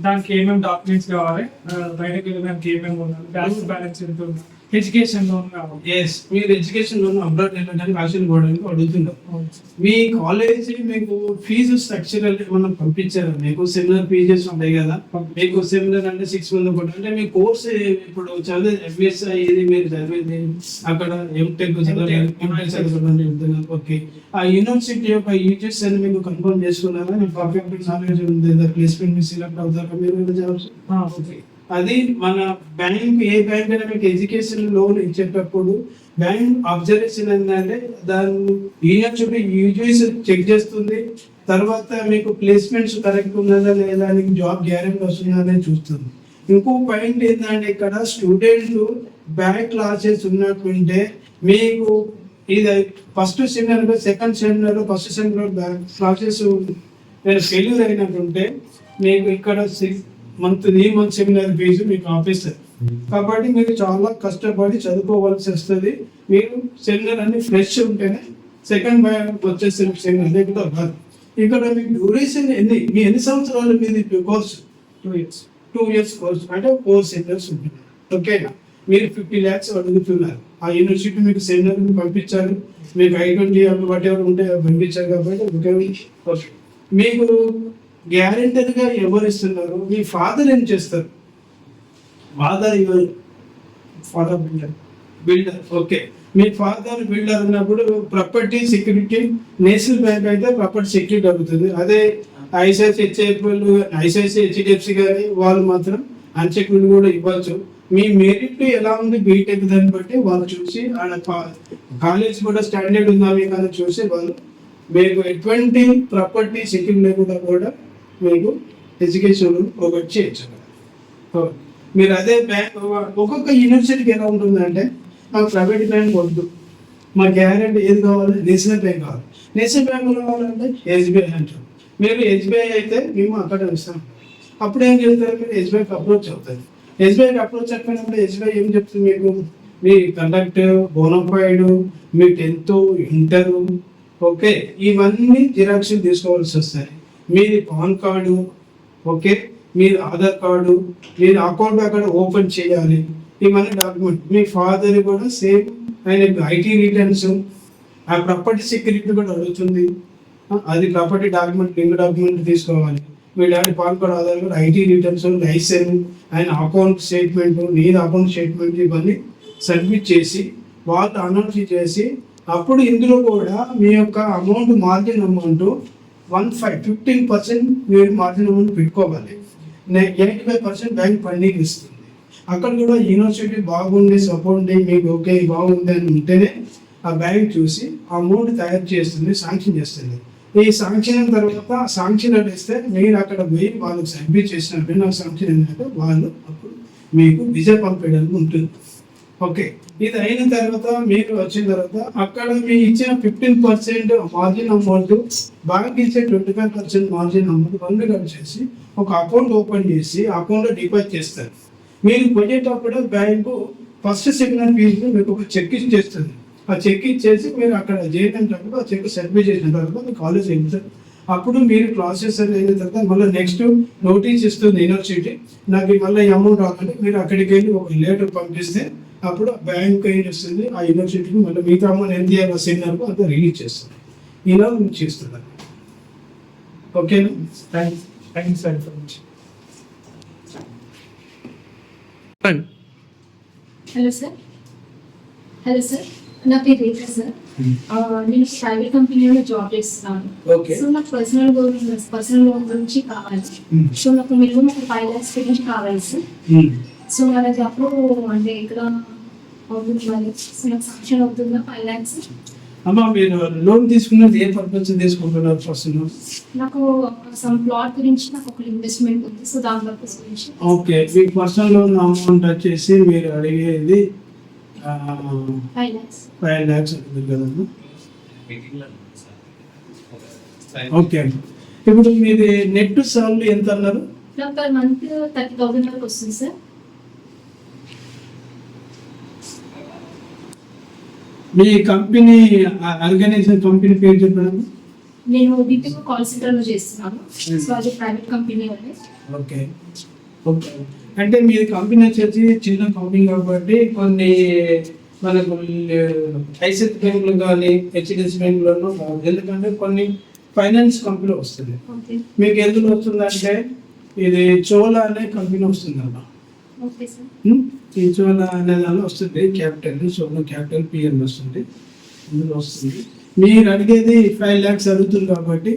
[SPEAKER 5] దానికి ఏమేమి డాక్యుమెంట్స్ కావాలి, బయటకు వెళ్ళడానికి ఏమేమి ఉండాలి, బ్యాలెన్స్ ఎంత ఉంది, ఎడ్యుకేషన్ లోన్ కావాలి.
[SPEAKER 1] ఎస్, మీరు ఎడ్యుకేషన్ లోన్ అబ్రాడ్ వెళ్ళడానికి రాష్ట్రం పోవడానికి అడుగుతున్నారు. మీ కాలేజ్ మీకు ఫీజు స్ట్రక్చరల్ ఏమన్నా పంపించారా? మీకు సెమినార్ ఫీజెస్ ఉంటాయి కదా, మీకు సెమినార్ అంటే 6 months ఒకటి అంటే మీ కోర్స్ ఇప్పుడు చదివే ఎంబీఎస్ అయ్యేది మీరు చదివేది అక్కడ ఎంటెక్ చదవడం. ఓకే, ఆ యూనివర్సిటీ యొక్క యూజెస్ అని మీకు కన్ఫర్మ్ చేసుకున్నారా? మీకు పర్ఫెక్ట్ నాలెడ్జ్ ఉంది, ప్లేస్మెంట్ మీ సెలెక్ట్ అవుతారా మీరు జాబ్స్?
[SPEAKER 5] ఓకే,
[SPEAKER 1] అది మన బ్యాంక్, ఏ బ్యాంక్ అయినా మీకు ఎడ్యుకేషన్ లోన్ ఇచ్చేటప్పుడు బ్యాంక్ అబ్జర్వేషన్ ఏంటంటే దాన్ని యూనివర్సిటీ యూజీస్ చెక్ చేస్తుంది. తర్వాత మీకు ప్లేస్మెంట్స్ కరెక్ట్ ఉన్నదా లేదా, నీకు జాబ్ గ్యారెంటీ వస్తుందా అనేది చూస్తుంది. ఇంకో పాయింట్ ఏంటంటే ఇక్కడ స్టూడెంట్లు బ్యాక్ క్లాసెస్ ఉన్నట్టుంటే మీకు ఇది first seminar, second seminar, first seminar back classes నేను ఫెయిల్యూర్ అయినట్టుంటే మీకు ఇక్కడ 3 months సెమినార్ ఫీజు మీకు ఆఫీసర్. కాబట్టి మీరు చాలా కష్టపడి చదువుకోవాల్సి వస్తుంది. మీరు సెమినార్ అన్ని ఫ్రెష్ ఉంటేనే సెకండ్ వచ్చే సెమినార్ లేకుండా కాదు. ఇక్కడ మీకు డ్యూరేషన్ ఎన్ని సంవత్సరాలు మీది కోర్సు? 2 years కోర్సు అంటే 4 seminars ఉంటుంది. ఓకేనా? మీరు 50 lakhs అడుగుతున్నారు. ఆ యూనివర్సిటీ మీకు సెమినార్ పంపించారు, మీకు I-20 వాటి ఎవరు ఉంటే పంపించారు. కాబట్టి ఓకే, మీకు గ్యారెంటీగా ఎవరు ఇస్తున్నారు? మీ ఫాదర్ ఏం చేస్తారు? Father builder. ఓకే, మీ ఫాదర్ బిల్డర్ ఉన్నప్పుడు ప్రాపర్టీ సెక్యూరిటీ నేషనల్ బ్యాంక్ అయితే ప్రాపర్టీ సెక్యూరిటీ అవుతుంది. అదే ఐసిఐసిఐ హెచ్డిఎఫ్సి కానీ వాళ్ళు మాత్రం అన్సెక్యూరిటీ కూడా ఇవ్వచ్చు. మీ మెరిట్ ఎలా ఉంది బీటెక్ దాన్ని బట్టి వాళ్ళు చూసి, కాలేజ్ కూడా స్టాండర్డ్ ఉందా మీకు అని చూసి వాళ్ళు మీకు ఎటువంటి ప్రాపర్టీ సెక్యూరిటీ లేకుండా కూడా మీకు ఎడ్యుకేషన్ ప్రొవైడ్ చేయొచ్చు. మీరు అదే బ్యాంక్, ఒక్కొక్క యూనివర్సిటీకి ఎలా ఉంటుందంటే మాకు ప్రైవేట్ బ్యాంక్ వద్దు, మా గ్యారెంటీ ఏది కావాలి, నేషనల్ బ్యాంక్ కావాలి. నేషనల్ బ్యాంక్ కావాలంటే ఎస్బీఐ అంటారు. మీరు ఎస్బీఐ అయితే మేము అక్కడ ఇస్తాం. అప్పుడు ఏం చేస్తారు? మీరు ఎస్బీఐకి అప్రోచ్ అవుతారు. ఎస్బీఐకి అప్రోచ్ అయిపోయినప్పుడు ఎస్బీఐ ఏం చెప్తుంది మీకు? మీ కండక్ట్, బోనఫైడ్, మీ 10th, ఇంటర్, ఓకే, ఇవన్నీ జిరాక్స్ తీసుకోవాల్సి వస్తాయి. మీది పాన్ కార్డు, ఓకే, మీరు ఆధార్ కార్డు, మీరు అకౌంట్ అక్కడ ఓపెన్ చేయాలి. ఇవన్నీ డాక్యుమెంట్. మీ ఫాదర్ కూడా సేమ్, ఆయన ఐటీ రిటర్న్స్, ఆ ప్రాపర్టీ సెక్యూరిటీ కూడా అడుగుతుంది. అది ప్రాపర్టీ డాక్యుమెంట్, లింక్ డాక్యుమెంట్ తీసుకోవాలి. మీ daddy PAN card, Aadhaar card, IT returns, licence, ఆయన అకౌంట్ స్టేట్మెంట్, నీది అకౌంట్ స్టేట్మెంట్, ఇవన్నీ సబ్మిట్ చేసి వాళ్ళు అనౌన్స్ చేసి, అప్పుడు ఇందులో కూడా మీ యొక్క అమౌంట్, మార్జిన్ అమౌంట్ 15% మీరు మార్జిన్ అమౌంట్ పెట్టుకోవాలి. 85% బ్యాంక్ ఫండింగ్ ఇస్తుంది. అక్కడ కూడా యూనివర్సిటీ బాగుండి, సపోర్ట్ మీకు ఓకే బాగుంది అని ఉంటేనే ఆ బ్యాంక్ చూసి అమౌంట్ తయారు చేస్తుంది, శాంక్షన్ చేస్తుంది. ఈ శాంక్షన్ అయిన తర్వాత శాంక్షన్ ఇస్తే మీరు అక్కడ పోయి వాళ్ళకి సబ్మిట్ చేసినట్టు నాకు శాంక్షన్ ఏంటంటే వాళ్ళు అప్పుడు మీకు విజా పంపేయడానికి ఉంటుంది. ఓకే, ఇది అయిన తర్వాత మీరు వచ్చిన తర్వాత అక్కడ మీ ఇచ్చిన 15% మార్జిన్ అమౌంట్, బ్యాంక్ ఇచ్చే 25% మార్జిన్ అమౌంట్ రెండు కట్ చేసి ఒక అకౌంట్ ఓపెన్ చేసి అకౌంట్లో డిపాజిట్ చేస్తారు. మీరు పోయేటప్పుడు బ్యాంకు ఫస్ట్ సెమినార్ ఫీజు మీకు ఒక చెక్ ఇచ్చేస్తుంది. ఆ చెక్ ఇచ్చేసి మీరు అక్కడ చేసినప్పుడు ఆ చెక్ సబ్మిట్ చేసిన తర్వాత మీ కాలేజ్ వెళ్తారు. అప్పుడు మీరు క్లాసెస్ అయిన తర్వాత మళ్ళీ నెక్స్ట్ నోటీస్ ఇస్తుంది యూనివర్సిటీ, నాకు మళ్ళీ అమౌంట్ రాకంటే మీరు అక్కడికి వెళ్ళి ఒక లెటర్ పంపిస్తే అప్పుడు బ్యాంక్ ఏం చేస్తుంది, ఆ యూనివర్సిటీకి మళ్ళీ మిగతా అమౌంట్ ఎంత చేయాలి సెమినార్కు అంతా రిలీజ్ చేస్తుంది. ఇలా చేస్తున్నారు. ఓకేనా?
[SPEAKER 5] Thanks for information.
[SPEAKER 6] Hello sir, నా పేరు రేఖ సార్. నేను ప్రైవేట్ కంపెనీలో జాబ్ చేస్తున్నాను. సో నాకు పర్సనల్ లోన్ గురించి కావాలి. సో నాకు మినిమం ఒక 5 lakhs గురించి కావాలి సార్. సో మనకి అప్పుడు అంటే ఇక్కడ అవుతుంది మరి, సో నాకు శాంక్షన్ అవుతుందా 5 lakhs?
[SPEAKER 1] అమ్మా, మీరు లోన్ తీసుకున్నది ఏ పర్పస్ తీసుకుంటున్నారు? ఫస్ట్
[SPEAKER 6] నాకు సమ్ ప్లాట్ గురించి నాకు ఒక ఇన్వెస్ట్మెంట్ ఉంది, సో దాని పర్పస్ గురించి.
[SPEAKER 1] ఓకే, మీకు పర్సనల్ లోన్ అమౌంట్ వచ్చేసి మీరు అడిగేది
[SPEAKER 6] 5 lakhs.
[SPEAKER 1] 5 lakhs అవుతుంది కదమ్మా. ఓకే, ఇప్పుడు మీది నెట్ సాలరీ ఎంత అన్నారు?
[SPEAKER 6] నాకు పర్ మంత్ 30,000 వరకు వస్తుంది సార్.
[SPEAKER 1] మీ కంపెనీ ఆర్గనైజేషన్ కంపెనీ పేరు చెప్పండి.
[SPEAKER 6] నేను బీపీఓ కాల్ సెంటర్లో చేస్తున్నాను. సో అది ప్రైవేట్ కంపెనీ వాళ్ళే.
[SPEAKER 1] Okay okay. అంటే మీ కంపెనీ వచ్చేసి చిన్న కంపెనీ కాబట్టి కొన్ని మనకు ఐసిఐసిఐ బ్యాంకులు కానీ హెచ్డిఎఫ్సి బ్యాంకులను కాదు, ఎందుకంటే కొన్ని ఫైనాన్స్ కంపెనీ వస్తుంది.
[SPEAKER 6] ఓకే
[SPEAKER 1] మీకు ఎందులో వస్తుందంటే ఇది చోలా అనే కంపెనీ వస్తుందమ్మా.
[SPEAKER 6] Okay sir.
[SPEAKER 1] ఈ చోలా అనే దానిలో వస్తుంది క్యాపిటల్, చోలా క్యాపిటల్ పిఎల్ వస్తుంది, ఇందులో వస్తుంది. మీరు అడిగేది 5 lakhs అడుగుతుంది కాబట్టి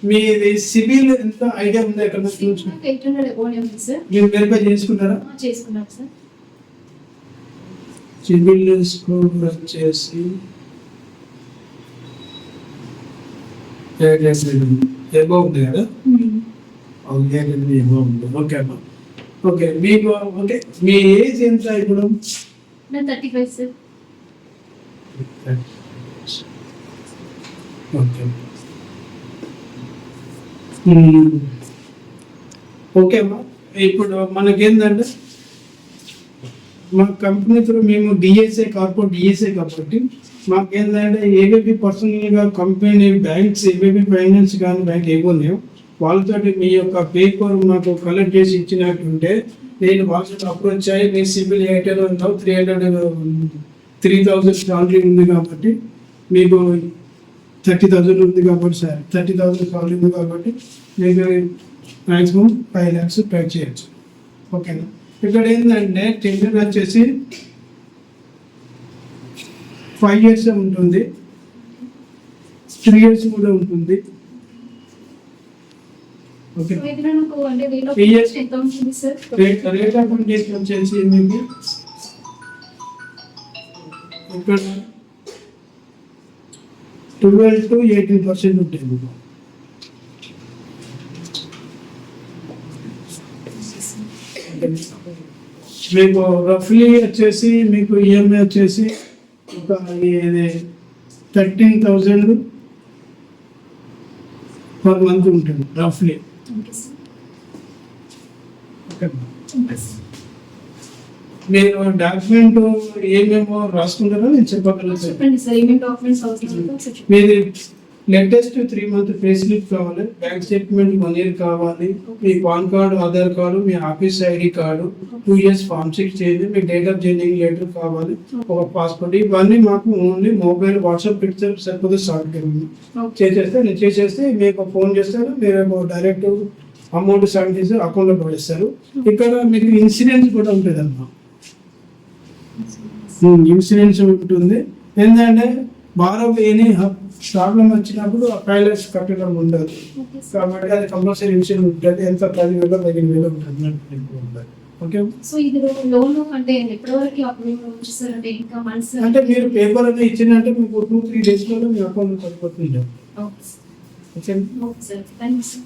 [SPEAKER 1] మీది సిబిల్ ఎంత ఐడియా ఉందా? ఎక్కడ చూసుకుంటారు?
[SPEAKER 6] నాకు 800 అబోవ్ ఉంది సార్.
[SPEAKER 1] మీరు వెరిఫై చేసుకుంటారా?
[SPEAKER 6] చేసుకున్నాను సార్.
[SPEAKER 1] సిబిల్ స్కోర్ వచ్చేసి ఎబో ఉంది కదా? ఎబో ఉంది. ఓకే అమ్మా. ఓకే మీకు ఓకే. మీ ఏజ్ ఎంత ఇప్పుడు?
[SPEAKER 6] నేను 35 సార్.
[SPEAKER 1] ఓకే ఓకే అమ్మా. ఇప్పుడు మనకేంటంటే మా కంపెనీ త్రూ మేము డిఎస్ఏ కార్పొరేట్ డిఎస్ఏ కాబట్టి మాకేంటంటే ఏవేవి పర్సనల్గా కంపెనీ బ్యాంక్స్ ఏవేవి ఫైనాన్స్ కానీ బ్యాంక్ ఏవో ఉన్నాయో వాళ్ళతోటి మీ యొక్క పేపర్ మాకు కలెక్ట్ చేసి ఇచ్చినట్టుంటే నేను వాళ్ళతో అప్రోచ్ అయ్యి మీ సిబిల్ 800 ఉన్నావు 3,000 సాలరీ ఉంది కాబట్టి మీకు 30,000 ఉంది కాబట్టి సార్ 30,000 సాలరీ ఉంది కాబట్టి మీకు మ్యాక్సిమం 5 lakhs పే చేయొచ్చు. ఓకేనా? ఇక్కడ ఏంటంటే టెండర్ వచ్చేసి 5 years ఉంటుంది, 3 years కూడా ఉంటుంది. ఓకే.
[SPEAKER 6] సో ఇది నాకు అంటే రేట్ ఆఫ్
[SPEAKER 1] Yes.
[SPEAKER 6] ఎంత ఉంటుంది సార్?
[SPEAKER 1] రేట్ ఆఫ్ ఇంట్రెస్ట్ వచ్చేసి మీకు ఇక్కడ 12 to 18% ఉంటుంది మీకు. మీకు రఫ్లీ వచ్చేసి మీకు ఈఎంఐ వచ్చేసి ఒక 13,000 పర్ మంత్ ఉంటుంది రఫ్లీ.
[SPEAKER 6] Okay sir.
[SPEAKER 1] Okay.
[SPEAKER 6] Okay sir.
[SPEAKER 1] మీరు డాక్యుమెంట్ ఏమేమో రాసుకుంటారో నేను చెప్పగలుగుతాను.
[SPEAKER 6] చెప్పండి సార్ ఏమేమి డాక్యుమెంట్స్ అవసరం సార్?
[SPEAKER 1] మీది లేటెస్ట్ 3 month పే స్లిప్ కావాలి, బ్యాంక్ స్టేట్మెంట్ 1 year కావాలి, మీ పాన్ కార్డు, ఆధార్ కార్డు, మీ office ID card, 2 years form 6 చేయండి, మీ డేట్ ఆఫ్ జాయినింగ్ లెటర్ కావాలి, ఒక పాస్పోర్ట్. ఇవన్నీ మాకు ఓన్లీ మొబైల్ వాట్సాప్ పెడితే సరిపోతే చేసేస్తే నేను చేసేస్తే మీకు ఫోన్ చేస్తాను, మీరు డైరెక్ట్ అమౌంట్ సెండ్ చేసి అకౌంట్లో పడేస్తారు. ఇక్కడ మీకు ఇన్సూరెన్స్ కూడా ఉంటుంది అమ్మా. ఇన్సూరెన్స్ ఉంటుంది. ఏంటంటే బారో ఎనీ ప్రాబ్లం వచ్చినప్పుడు ఆ 5 lakhs కట్టడం ఉండదు కాబట్టి అది కంపల్సరీ ఇన్సూరెన్స్ ఉంటుంది. ఎంత 10,000 15,000 ఉంటుంది. ఓకే.
[SPEAKER 6] సో ఇది లోన్ అంటే ఎప్పటి వరకు అప్రూవ్ వచ్చేసారు అంటే ఇంకా మంత్స్
[SPEAKER 1] అంటే మీరు పేపర్ అనేది ఇచ్చిందంటే మీకు 2-3 days లో మీ అకౌంట్ పడిపోతుంది.
[SPEAKER 6] Okay
[SPEAKER 1] okay.
[SPEAKER 6] Okay sir. Thank you sir.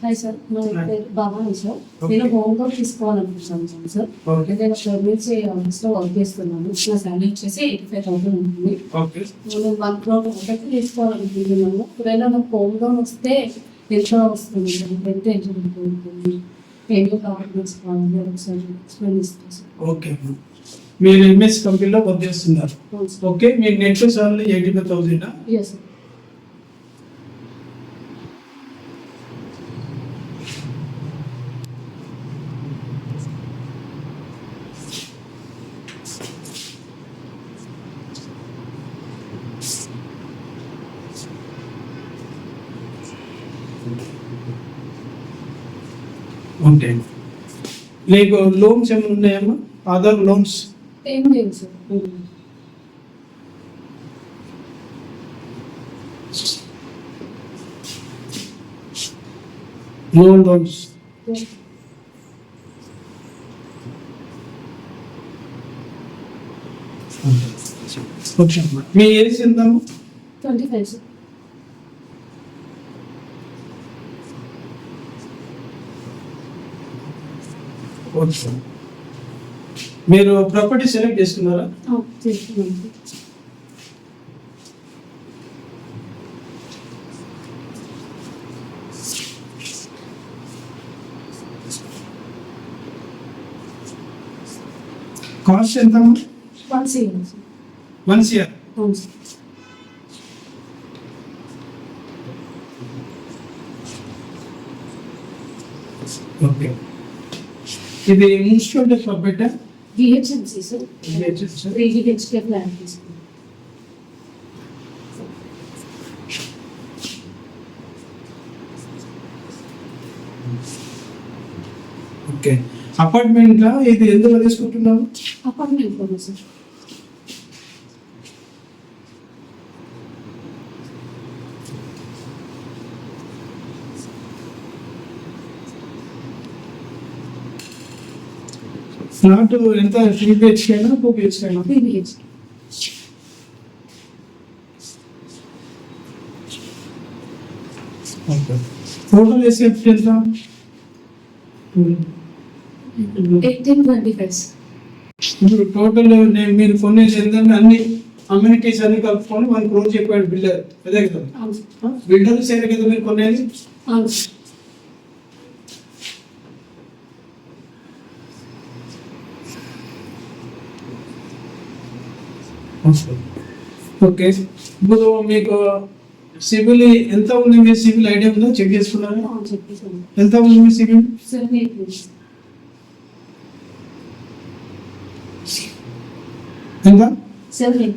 [SPEAKER 7] Hi sir, నా పేరు భవాని సార్. నేను హోమ్ లోన్ తీసుకోవాలనుకుంటున్నాను సార్.
[SPEAKER 1] ఓకే.
[SPEAKER 7] నేను సర్వీస్ ఆఫీస్లో వర్క్ చేస్తున్నాను. నా శాలరీ వచ్చేసి 85,000 ఉంటుంది.
[SPEAKER 1] ఓకే.
[SPEAKER 7] నేను 1 crore ఒకటి తీసుకోవాలనుకుంటున్నాను. ఒకవేళ నాకు హోమ్ లోన్ వస్తే ఎంత వస్తుంది సార్? ఎంత ఉంటుంది? ఏమో డాక్యుమెంట్స్ కావాలి ఒకసారి ఎక్స్ప్లెయిన్ ఇస్తాను సార్.
[SPEAKER 1] ఓకే. మీరు ఎంఎస్ కంపెనీలో వర్క్ చేస్తున్నారు.
[SPEAKER 7] అవును సార్.
[SPEAKER 1] ఓకే. మీ net salary 85,000.
[SPEAKER 7] Yes sir.
[SPEAKER 1] Okay. మీకు లోన్స్ ఏమైనా ఉన్నాయమ్మా? Other loans?
[SPEAKER 7] ఏం లేదు సార్.
[SPEAKER 1] No loans. ఓకే అమ్మా. మీ ఏజ్ ఎంతమ్మా?
[SPEAKER 7] 25 సార్.
[SPEAKER 1] ఓకే. మీరు ప్రాపర్టీ సెలెక్ట్ చేసుకున్నారా?
[SPEAKER 7] చేస్తున్నాను.
[SPEAKER 1] కాస్ట్ ఎంత?
[SPEAKER 7] 1 CR, sir.
[SPEAKER 1] 1 CR.
[SPEAKER 7] అవును సార్.
[SPEAKER 1] ఓకే. ఇది municipal property?
[SPEAKER 7] GHMC, sir.
[SPEAKER 1] GHMC.
[SPEAKER 7] 3 BHK plan తీసుకున్నాం.
[SPEAKER 1] ఓకే. అపార్ట్మెంట్ లా ఇది ఎందుకు తీసుకుంటున్నావు?
[SPEAKER 7] అపార్ట్మెంట్ కూడా సార్.
[SPEAKER 1] ఫ్లాట్ ఎంత? 3 BHK 2 BHK?
[SPEAKER 7] 3 BHK.
[SPEAKER 1] Okay. Total SF ఎంత?
[SPEAKER 7] 1825, sir.
[SPEAKER 1] ఇప్పుడు టోటల్ మీరు కొనేది ఏంటంటే అన్ని అమ్యూనిటీస్ అన్ని కలుపుకొని 1 crore చెప్పాడు బిల్డర్, అదే కదా?
[SPEAKER 7] అవును సార్.
[SPEAKER 1] బిల్డర్ సైడ్ కదా మీరు కొనేది?
[SPEAKER 7] అవును సార్.
[SPEAKER 1] ఓకే. ఇప్పుడు మీకు సివిల్ ఎంత ఉంది? మీ సివిల్ ఐడియా ఉందా? చెక్ చేసుకున్నారా?
[SPEAKER 7] అవును చెప్పేసాను.
[SPEAKER 1] ఎంత ఉంది మీ సివిల్?
[SPEAKER 7] 780.
[SPEAKER 1] ఎంత?
[SPEAKER 7] 780.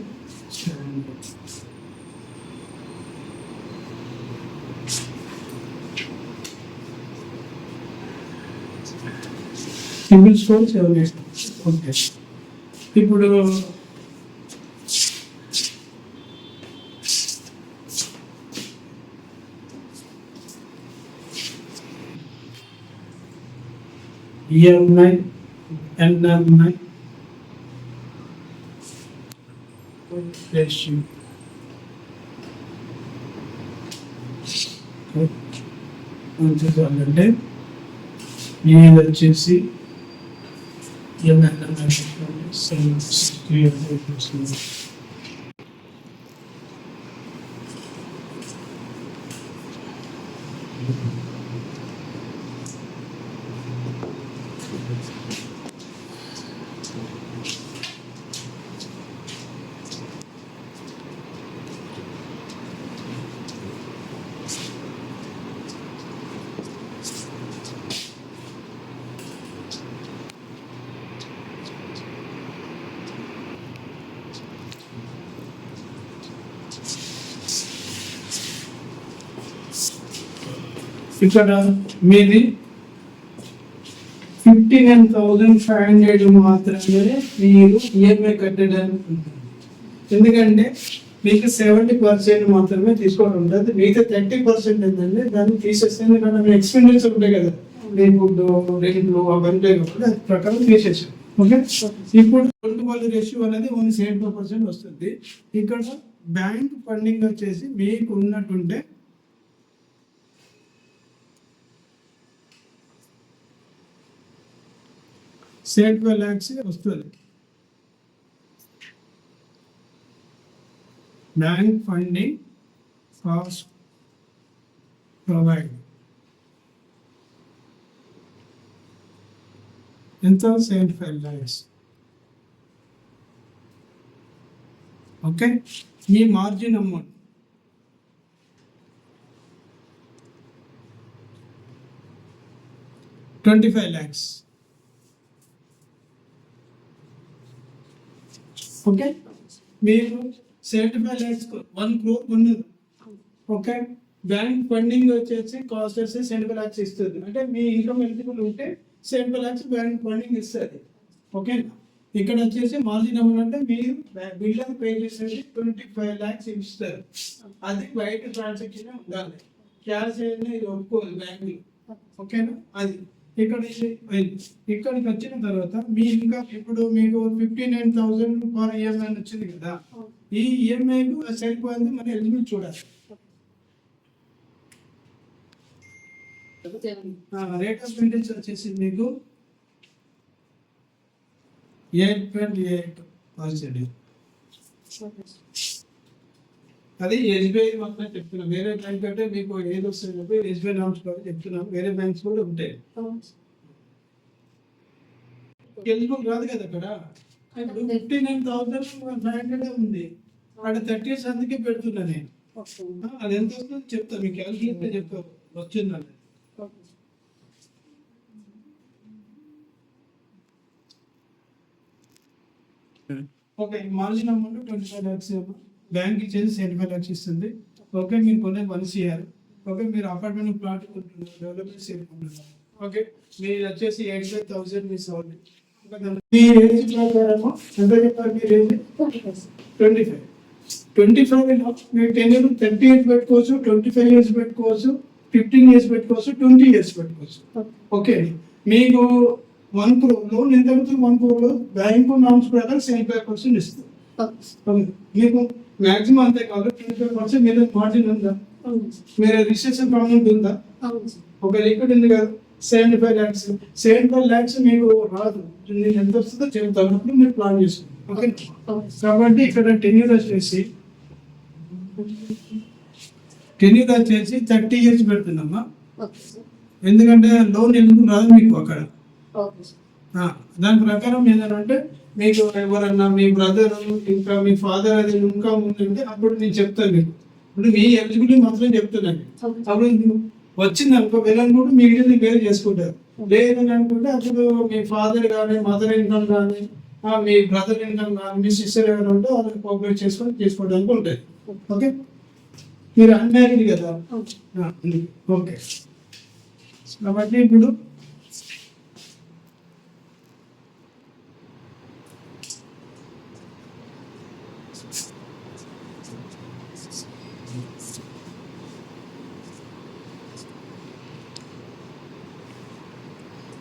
[SPEAKER 1] Civil score 780. ఓకే. ఇప్పుడు EMI, NMI, ratio. అంటే ఇది వచ్చేసి ఇక్కడ మీది 59,500 మాత్రమే మీరు ఈఎంఐ కట్టడానికి ఉంటుంది. ఎందుకంటే మీకు 70% మాత్రమే తీసుకోవడం ఉంటుంది. మిగతా 30% ఏంటంటే దాన్ని తీసేస్తే, ఎందుకంటే మీ ఎక్స్పెండిచర్ ఉంటాయి కదా, మీ ఫుడ్, రెంట్లు అవన్నీ కాబట్టి అది ప్రకారం తీసేసాం. ఓకే. ఇప్పుడు లోన్ రేషియో అనేది ఓన్లీ 75% వస్తుంది. ఇక్కడ బ్యాంక్ ఫండింగ్ వచ్చేసి మీకు ఉన్నట్టుంటే 75 lakhs వస్తుంది. బ్యాంక్ ఫండింగ్ కాస్ట్ ప్రొవైడ్ ఎంత? 75 lakhs. ఓకే. ఈ మార్జిన్ అమౌంట్ $25 lakhs. ఓకే. మీరు 75 lakhs 1 crore ఉన్నది. ఓకే. బ్యాంక్ ఫండింగ్ వచ్చేసి కాస్ట్ వచ్చేసి 75 lakhs ఇస్తుంది. అంటే మీ ఇన్కమ్ ఎలిజిబుల్ ఉంటే 75 lakhs బ్యాంక్ ఫండింగ్ ఇస్తుంది. ఓకే. ఇక్కడ వచ్చేసి మార్జిన్ అమౌంట్ అంటే మీరు బిల్డర్ పే చేసేది 25 lakhs ఇస్తారు. అది బయట ట్రాన్సాక్షన్ ఉండాలి, క్యాష్ అనేది ఇది ఒప్పుకోదు బ్యాంక్. ఓకేనా? అది ఇక్కడికి వచ్చిన తర్వాత మీ ఇన్కమ్ ఇప్పుడు మీకు 59,000 ఫర్ ఈఎంఐ వచ్చింది కదా, ఈ ఈఎంఐ సరిపోయింది మన ఎలిజిబుల్ చూడాలి. రేట్ ఆఫ్ ఇంట్రెస్ట్ వచ్చేసి మీకు 8.8%. అది ఎస్బీఐ మాత్రం చెప్తున్నాం. వేరే బ్యాంక్ అంటే మీకు ఏది వస్తుంది చెప్పి ఎస్బీఐ నామ్స్ కూడా చెప్తున్నాం. వేరే బ్యాంక్స్ కూడా ఉంటాయి. ఎలిజిబుల్ కాదు కదా అక్కడ. 59,500 ఉంది అక్కడ 30 years అందుకే పెడుతున్నా నేను.
[SPEAKER 7] ఓకే
[SPEAKER 1] అది ఎంత వస్తుందో చెప్తాను మీకు, క్యాల్కులేట్ చెప్తాను వచ్చిందండి.
[SPEAKER 7] Okay
[SPEAKER 1] okay, margin amount 25 lakhs bank ఇచ్చేది 75 lakhs ఇస్తుంది. ఓకే, మీరు కొనే 1 CR. ఓకే, మీరు అపార్ట్మెంట్ ప్లాట్ కొంటున్నారు, డెవలప్మెంట్ చేసుకుంటున్నారు. ఓకే, మీరు వచ్చేసి 85,000 మీ సౌండ్. మీ ఏజ్ ప్రకారము ఎంత చెప్పారు మీరు ఏజ్? 25. 25 మీరు 10 years 30 years పెట్టుకోవచ్చు, 25 years పెట్టుకోవచ్చు, 15 years పెట్టుకోవచ్చు, 20 years పెట్టుకోవచ్చు. ఓకే, మీకు 1 crore లోన్ ఎంత అవుతుంది? 1 crore లో బ్యాంకు నామ్స్ ప్రకారం 75% ఇస్తుంది. మీకు మాక్సిమం అంతే కాదు, 25% మీద మార్జిన్ ఉందా? మీరు రిజిస్ట్రేషన్ ప్రాబ్లం ఉందా? ఒక లిక్విడ్ ఉంది కదా, 75 lakhs. 75 lakhs మీకు రాదు, నేను ఎంత వస్తుందో చెప్తాను, అప్పుడు మీరు ప్లాన్ చేసుకోండి. ఓకే, కాబట్టి ఇక్కడ 10 years వచ్చేసి 30 years పెడుతున్నామా, ఎందుకంటే లోన్ ఎందుకు రాదు మీకు అక్కడ. దాని ప్రకారం ఏంటంటే మీకు ఎవరన్నా మీ బ్రదర్ ఇంకా మీ ఫాదర్ అది ఇంకా ఉందంటే అప్పుడు నేను చెప్తాను మీకు. ఇప్పుడు మీ ఎలిజిబిలిటీ మాత్రం చెప్తున్నాను. అప్పుడు వచ్చింది అనుకో వెళ్ళని కూడా మీ ఇంటిని వేరు చేసుకుంటారు. లేదని అనుకుంటే అప్పుడు మీ ఫాదర్ కానీ మదర్ ఇన్కమ్ కానీ మీ బ్రదర్ ఇన్కమ్ కానీ మీ సిస్టర్ ఎవరు ఉంటే వాళ్ళని కోఆపరేట్ చేసుకొని తీసుకోవడానికి ఉంటాయి. ఓకే, మీరు అన్మ్యారీడ్ కదా. ఓకే, కాబట్టి ఇప్పుడు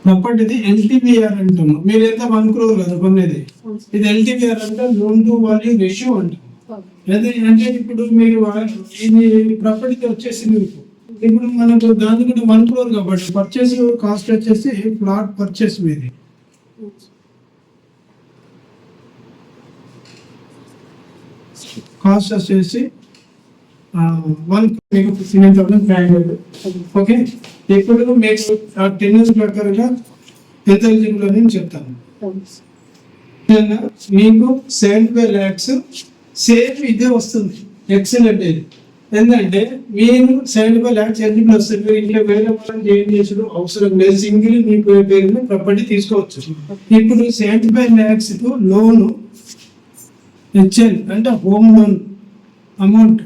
[SPEAKER 1] ప్రాపర్టీది LTVR అంటున్నాం. మీరు ఎంత 1 crore కదా కొనేది, ఇది LTVR అంటే లోన్ టు వాల్యూ రేషియో అంటాం. అంటే ఇప్పుడు మీరు ఇది ప్రాపర్టీ వచ్చేసి మీకు ఇప్పుడు మనకు దాని కూడా 1 crore కాబట్టి పర్చేస్ కాస్ట్ వచ్చేసి ప్లాట్ పర్చేస్ మీది కాస్ట్ వచ్చేసి 15,500. ఓకే, ఇప్పుడు మీకు 10 years ప్రకారంగా ఎంత ఎలిజిబుల్ అని నేను చెప్తాను. మీకు 75 lakhs సేమ్ ఇదే వస్తుంది. ఎక్సలెంట్. ఇది ఎందుకంటే మీరు 75 lakhs ఎలిజిబుల్ వస్తుంది. మీరు ఇంకా వేరే వాళ్ళని జాయిన్ చేసుడు అవసరం లేదు, సింగిల్ మీ పేరు ప్రాపర్టీ తీసుకోవచ్చు. ఇప్పుడు 75 lakhs లోను HL అంటే home loan amount,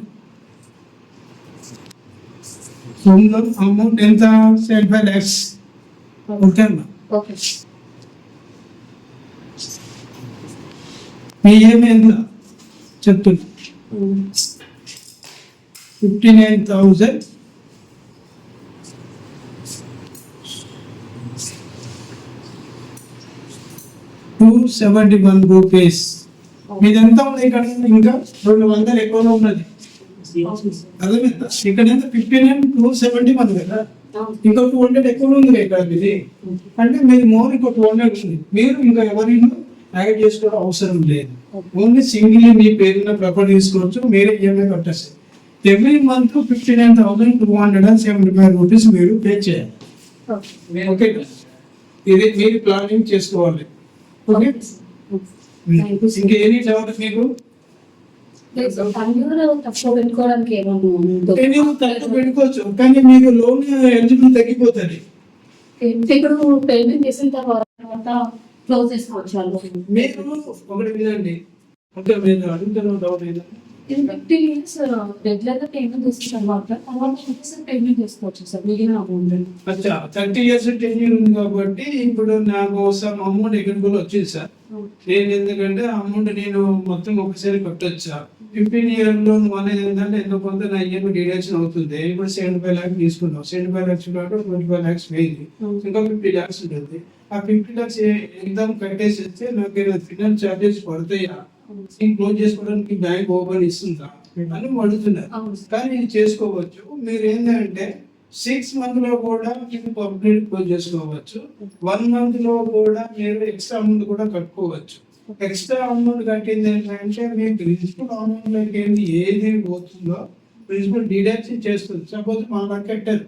[SPEAKER 1] home loan amount ఎంత? 75 lakhs. ఓకే అమ్మా, మీ ఏమి ఎంత చెప్తున్నా? 59,271 రూపీస్. మీదెంత ఉంది ఇక్కడ? ఇంకా 200 ఎక్కువ ఉన్నది. అర్థమైందా? ఇక్కడ ఎంత 59,271 కదా, ఇంకా 200 ఎక్కువ ఉంది ఇక్కడ. ఇది అంటే మీరు మోర్ ఇంకో 200 ఉంది. మీరు ఇంకా ఎవరైనా యాడ్ చేసుకోవడం అవసరం లేదు. ఓన్లీ సింగిల్ మీ పేరున ప్రాపర్టీ తీసుకోవచ్చు, మీరే ఈఎంఐ కట్టేస్తారు. ఎవ్రీ మంత్ 59,275 రూపీస్ మీరు పే చేయాలి. ఓకే, ఇది మీరు ప్లానింగ్ చేసుకోవాలి. ఓకే, ఇంకా ఎనీ డౌట్ మీకు?
[SPEAKER 7] తక్కువ పెట్టుకోవడానికి
[SPEAKER 1] తక్కువ పెట్టుకోవచ్చు, కానీ మీకు లోన్ ఎలిజిబుల్ తగ్గిపోతుంది.
[SPEAKER 7] ఇప్పుడు పేమెంట్ చేసిన తర్వాత క్లోజ్ చేసుకోవచ్చు.
[SPEAKER 1] మీరు ఒకటి వినండి, అంటే మీరు అడుగుతున్న డౌట్ ఏంటంటే
[SPEAKER 7] ఇది 50 years రెగ్యులర్ గా పేమెంట్ చేసిన తర్వాత పేమెంట్ చేసుకోవచ్చు సార్ మిగిలిన అమౌంట్.
[SPEAKER 1] అచ్చా, 30 years 10 years ఉంది కాబట్టి ఇప్పుడు నా కోసం అమౌంట్ ఎక్కడికి వచ్చింది సార్. నేను ఎందుకంటే అమౌంట్ నేను మొత్తం ఒకసారి కట్టొచ్చా. 15 years లో అనేది ఏంటంటే ఎంతో కొంత నా ఈఎంఐ డిడక్షన్ అవుతుంది. ఇప్పుడు 75 lakhs తీసుకున్నాం, 75 lakhs 25 lakhs వేయింది, ఇంకా 50 lakhs ఉంటుంది. ఆ 50 lakhs ఎగ్జామ్ కట్టేసేస్తే నాకు ఫినాన్స్ చార్జెస్ పడతాయా, క్లోజ్ చేసుకోవడానికి బ్యాంక్ ఓపెన్ ఇస్తుందా అని అడుగుతున్నారు. కానీ ఇది చేసుకోవచ్చు. మీరు ఏంటంటే 6 months లో కూడా మీరు కంప్లీట్ క్లోజ్ చేసుకోవచ్చు. 1 month లో కూడా మీరు ఎక్స్ట్రా అమౌంట్ కూడా కట్టుకోవచ్చు. ఎక్స్ట్రా అమౌంట్ కట్టింది ఏంటంటే మీకు రిజిస్టర్డ్ అమౌంట్ లోకి ఏది పోతుందో ప్రిన్సిపల్ డీడక్ట్ చేస్తుంది. సపోజ్ 1 lakh కట్టారు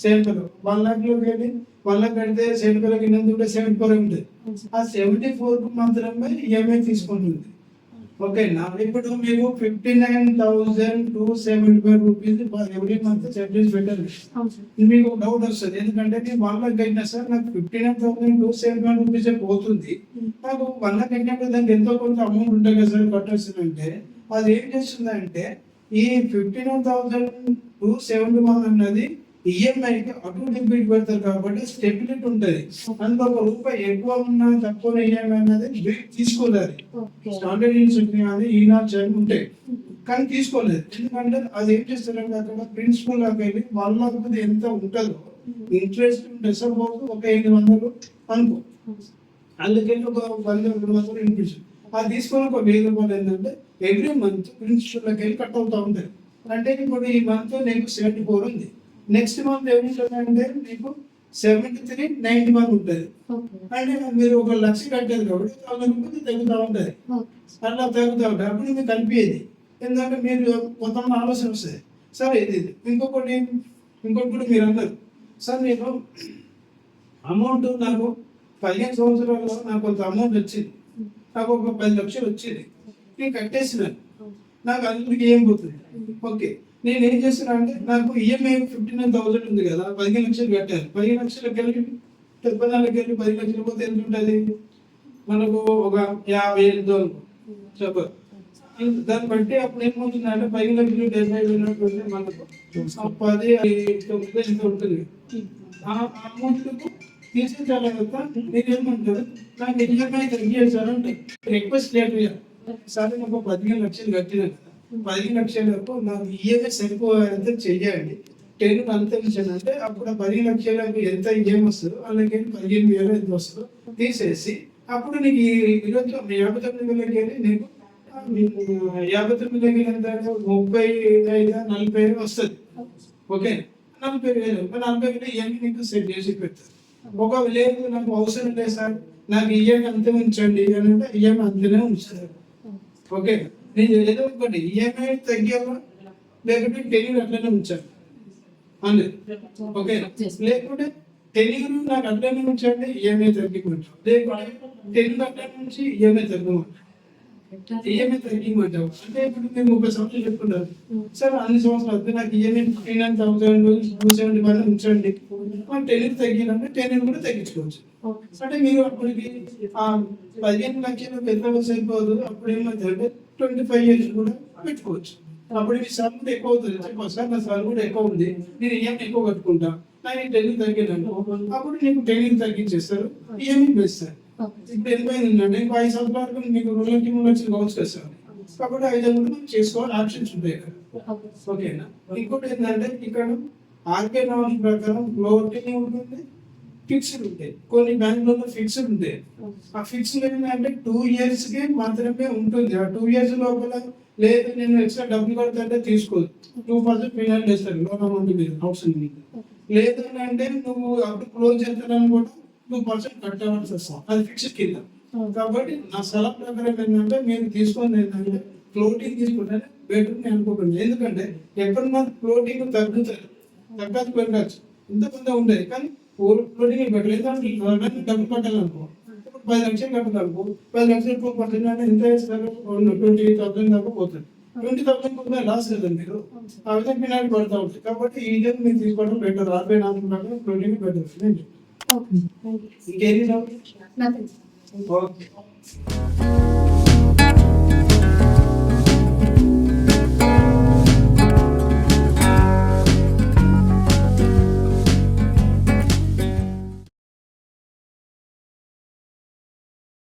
[SPEAKER 1] సేల్ కలర్ 1 lakh లోకి వెళ్ళి 1 lakh కడితే సేల్ కలర్ కింద కూడా 74 ఉంటుంది. ఆ 74 మాత్రమే ఈఎంఐ తీసుకుంటుంది. ఓకేనా? ఇప్పుడు మీకు 59,275 రూపీస్ ఎవ్రీ మంత్ చార్జెస్ పెట్టారు. మీకు డౌట్ వస్తుంది, ఎందుకంటే నేను 1 lakh కట్టినా సార్ నాకు 59,275 రూపీస్ పోతుంది, నాకు 1 lakh కట్టినప్పుడు దానికి ఎంతో కొంత అమౌంట్ ఉంటుంది కదా సార్ కట్టాల్సిందంటే, అది ఏం చేస్తుందంటే ఈ 59,271 అన్నది ఈఎంఐకి అటు డెబిట్ పెడతారు కాబట్టి స్టెబిలిటీ ఉంటుంది. అందులో ₹1 ఎక్కువ ఉన్నా తక్కువ ఈఎంఐ అనేది తీసుకోలేదు. స్టాండర్డ్ ఇన్స్టిట్యూట్ కానీ ఈనాడు చదివి ఉంటాయి కానీ తీసుకోలేదు. ఎందుకంటే అది ఏం చేస్తారంటే అక్కడ ప్రిన్సిపల్ లాగా వెళ్ళి వాళ్ళకి ఎంత ఉంటుందో ఇంట్రెస్ట్ ఉంటుంది సార్, ఒక 800 అనుకో, అందుకని ఒక 100-200 ఇంట్రెస్ట్ అది తీసుకొని ఒక ₹1000 ఏంటంటే ఎవ్రీ మంత్ ప్రిన్సిపల్కి వెళ్ళి కట్ అవుతూ ఉంటుంది. అంటే ఇప్పుడు ఈ మంత్ నీకు 74 ఉంది, నెక్స్ట్ మంత్ ఏముంటుందంటే మీకు 7391 ఉంటుంది. అంటే మీరు 1,00,000 కట్టేది కాబట్టి 1,000 రూపాయలు తగ్గుతూ ఉంటుంది, అట్లా తగ్గుతూ ఉంటుంది. అప్పుడు మీకు కనిపించేది ఎందుకంటే మీరు మొత్తం ఆలోచన వస్తుంది సార్. ఇది ఇంకొకటి కూడా మీరు అన్నారు సార్, నేను అమౌంట్ నాకు 15 సంవత్సరాల్లో నాకు కొంత అమౌంట్ వచ్చింది, నాకు ఒక 10 లక్షలు వచ్చింది, నేను కట్టేసినాను, నాకు అందుకు ఏం పోతుంది. ఓకే, నేను ఏం చేస్తున్నా అంటే నాకు ఈఎంఐ 59,000 ఉంది కదా, 15 లక్షలు కట్టాను. 15 లక్షలకు వెళ్ళి 14 వెళ్ళి 10 లక్షలు పోతే ఎంత ఉంటుంది మనకు? ఒక 50,000 చెప్ప. దాన్ని బట్టి అప్పుడు ఏమవుతుంది అంటే 10 లక్షలు 70,000 మనకు 10 ఎంత ఉంటుంది. ఆ అమౌంట్ తీసేసారు కదా, మీరు ఏమంటారు నాకు ఈఎంఐ తగ్గించారంటే రిక్వెస్ట్ లేదు సార్, నాకు 15 లక్షలు కట్టినా కదా, 15 లక్షలకు నాకు ఈఎంఐ సరిపోయేంత చెయ్యండి, 10 అంత అంటే అప్పుడు 10 లక్షలకు ఎంత ఈఎం వస్తుందో అలాగే 15,000 ఎంత వస్తుందో తీసేసి అప్పుడు నీకు ఈరోజు 59,000 వెళ్ళి నీకు 59,000 ఎంత 35-40 వస్తుంది. ఓకే, 40,000 ఈఎంఐ నీకు సెట్ చేసి పెడతారు. ఒకవేళ లేదు నాకు అవసరం లేదు సార్, నాకు ఈఎంఐ అంతే ఉంచండి అని అంటే ఈఎంఐ అంతనే ఉంచుతారు. ఓకే, నేను ఏదో ఒకటి ఈఎంఐ తగ్గామా లేకపోతే టెన్యూర్ అట్లనే ఉంచాను అన్నది. ఓకే, లేకుంటే టెన్యూర్ నాకు అట్లనే ఉంచండి ఈఎంఐ తగ్గిమంటాం, లేకుంటే టెన్యూర్ అట్లనే నుంచి ఈఎంఐ తగ్గమంటాం. ఈఎంఐ తగ్గిమంటాం అంటే ఇప్పుడు మేము 30 సంవత్సరాలు చెప్పుకుంటారు సార్, అన్ని సంవత్సరాలు అయితే నాకు ఈఎంఐ 59,271 ఉంచండి, టెన్యూర్ తగ్గినంటే టెన్యూర్ కూడా తగ్గించుకోవచ్చు. అంటే మీరు అప్పటికి 15 లక్షలు ఎంత సరిపోదు, అప్పుడు ఏమంటే 25 years కూడా పెట్టుకోవచ్చు. అప్పుడు మీ సార్ కూడా ఎక్కువ అవుతుంది, సార్ నా సార్ కూడా ఎక్కువ ఉంది, నేను ఈఎంఐ ఎక్కువ కట్టుకుంటా, నాకు టెన్యూర్ తగ్గినాను, అప్పుడు నీకు టెన్యూర్ తగ్గించేస్తారు, ఈఎంఐ వేస్తారు. ఇప్పుడు ఎంత అయిందంటే 5 సంవత్సరాల వరకు మీకు 2 లక్షలు 3 లక్షలు కావచ్చు కదా సార్, కాబట్టి 5 మనం చేసుకోవాలి, ఆప్షన్స్ ఉంటాయి కదా. ఓకేనా? ఇంకోటి ఏంటంటే ఇక్కడ ఆర్కే నామ్స్ ప్రకారం ఫ్లోటింగ్ ఉంటుంది, ఫిక్స్డ్ ఉంటాయి, కొన్ని బ్యాంకులలో ఫిక్స్డ్ ఉంటాయి. ఆ ఫిక్స్డ్ ఏంటంటే 2 years కి మాత్రమే ఉంటుంది. ఆ 2 years లోపల లేదు నేను ఎక్స్ట్రా డబ్బులు కడతాంటే తీసుకోదు, 2% ఫైనాన్స్ చేస్తారు లోన్ అమౌంట్ మీద అవసరం మీకు. లేదు అంటే నువ్వు అప్పుడు క్లోజ్ చేస్తానని కూడా 2% కట్టవలసి వస్తాం, అది ఫిక్స్డ్ కింద. కాబట్టి నా సలహా ప్రకారం ఏంటంటే మీరు తీసుకుని ఏంటంటే ఫ్లోటింగ్ తీసుకుంటే బెటర్ నేను అనుకుంటున్నాను. ఎందుకంటే ఎప్పుడు మన ఫ్లోటింగ్ తగ్గుతుంది, తగ్గదు పెట్టచ్చు, ఇంతమంది ఉండేది కానీ ఫ్లోటింగ్ బెటర్. ఎందుకంటే డబ్బులు కట్టాలనుకో, ఇప్పుడు 10 లక్షలు కట్టాలనుకో, 10 లక్షలు 2% అంటే ఎంత ఇస్తారు, 20,000 దాకా పోతుంది. 20,000 కూడా లాస్ కదా మీరు, ఆ విధంగా పినాలి పడుతూ ఉంటుంది. కాబట్టి ఈ విధంగా మీరు తీసుకోవడం బెటర్, 64 ఫ్లోటింగ్ బెటర్. ఇంకేది
[SPEAKER 6] Nothing.
[SPEAKER 1] ఓకే.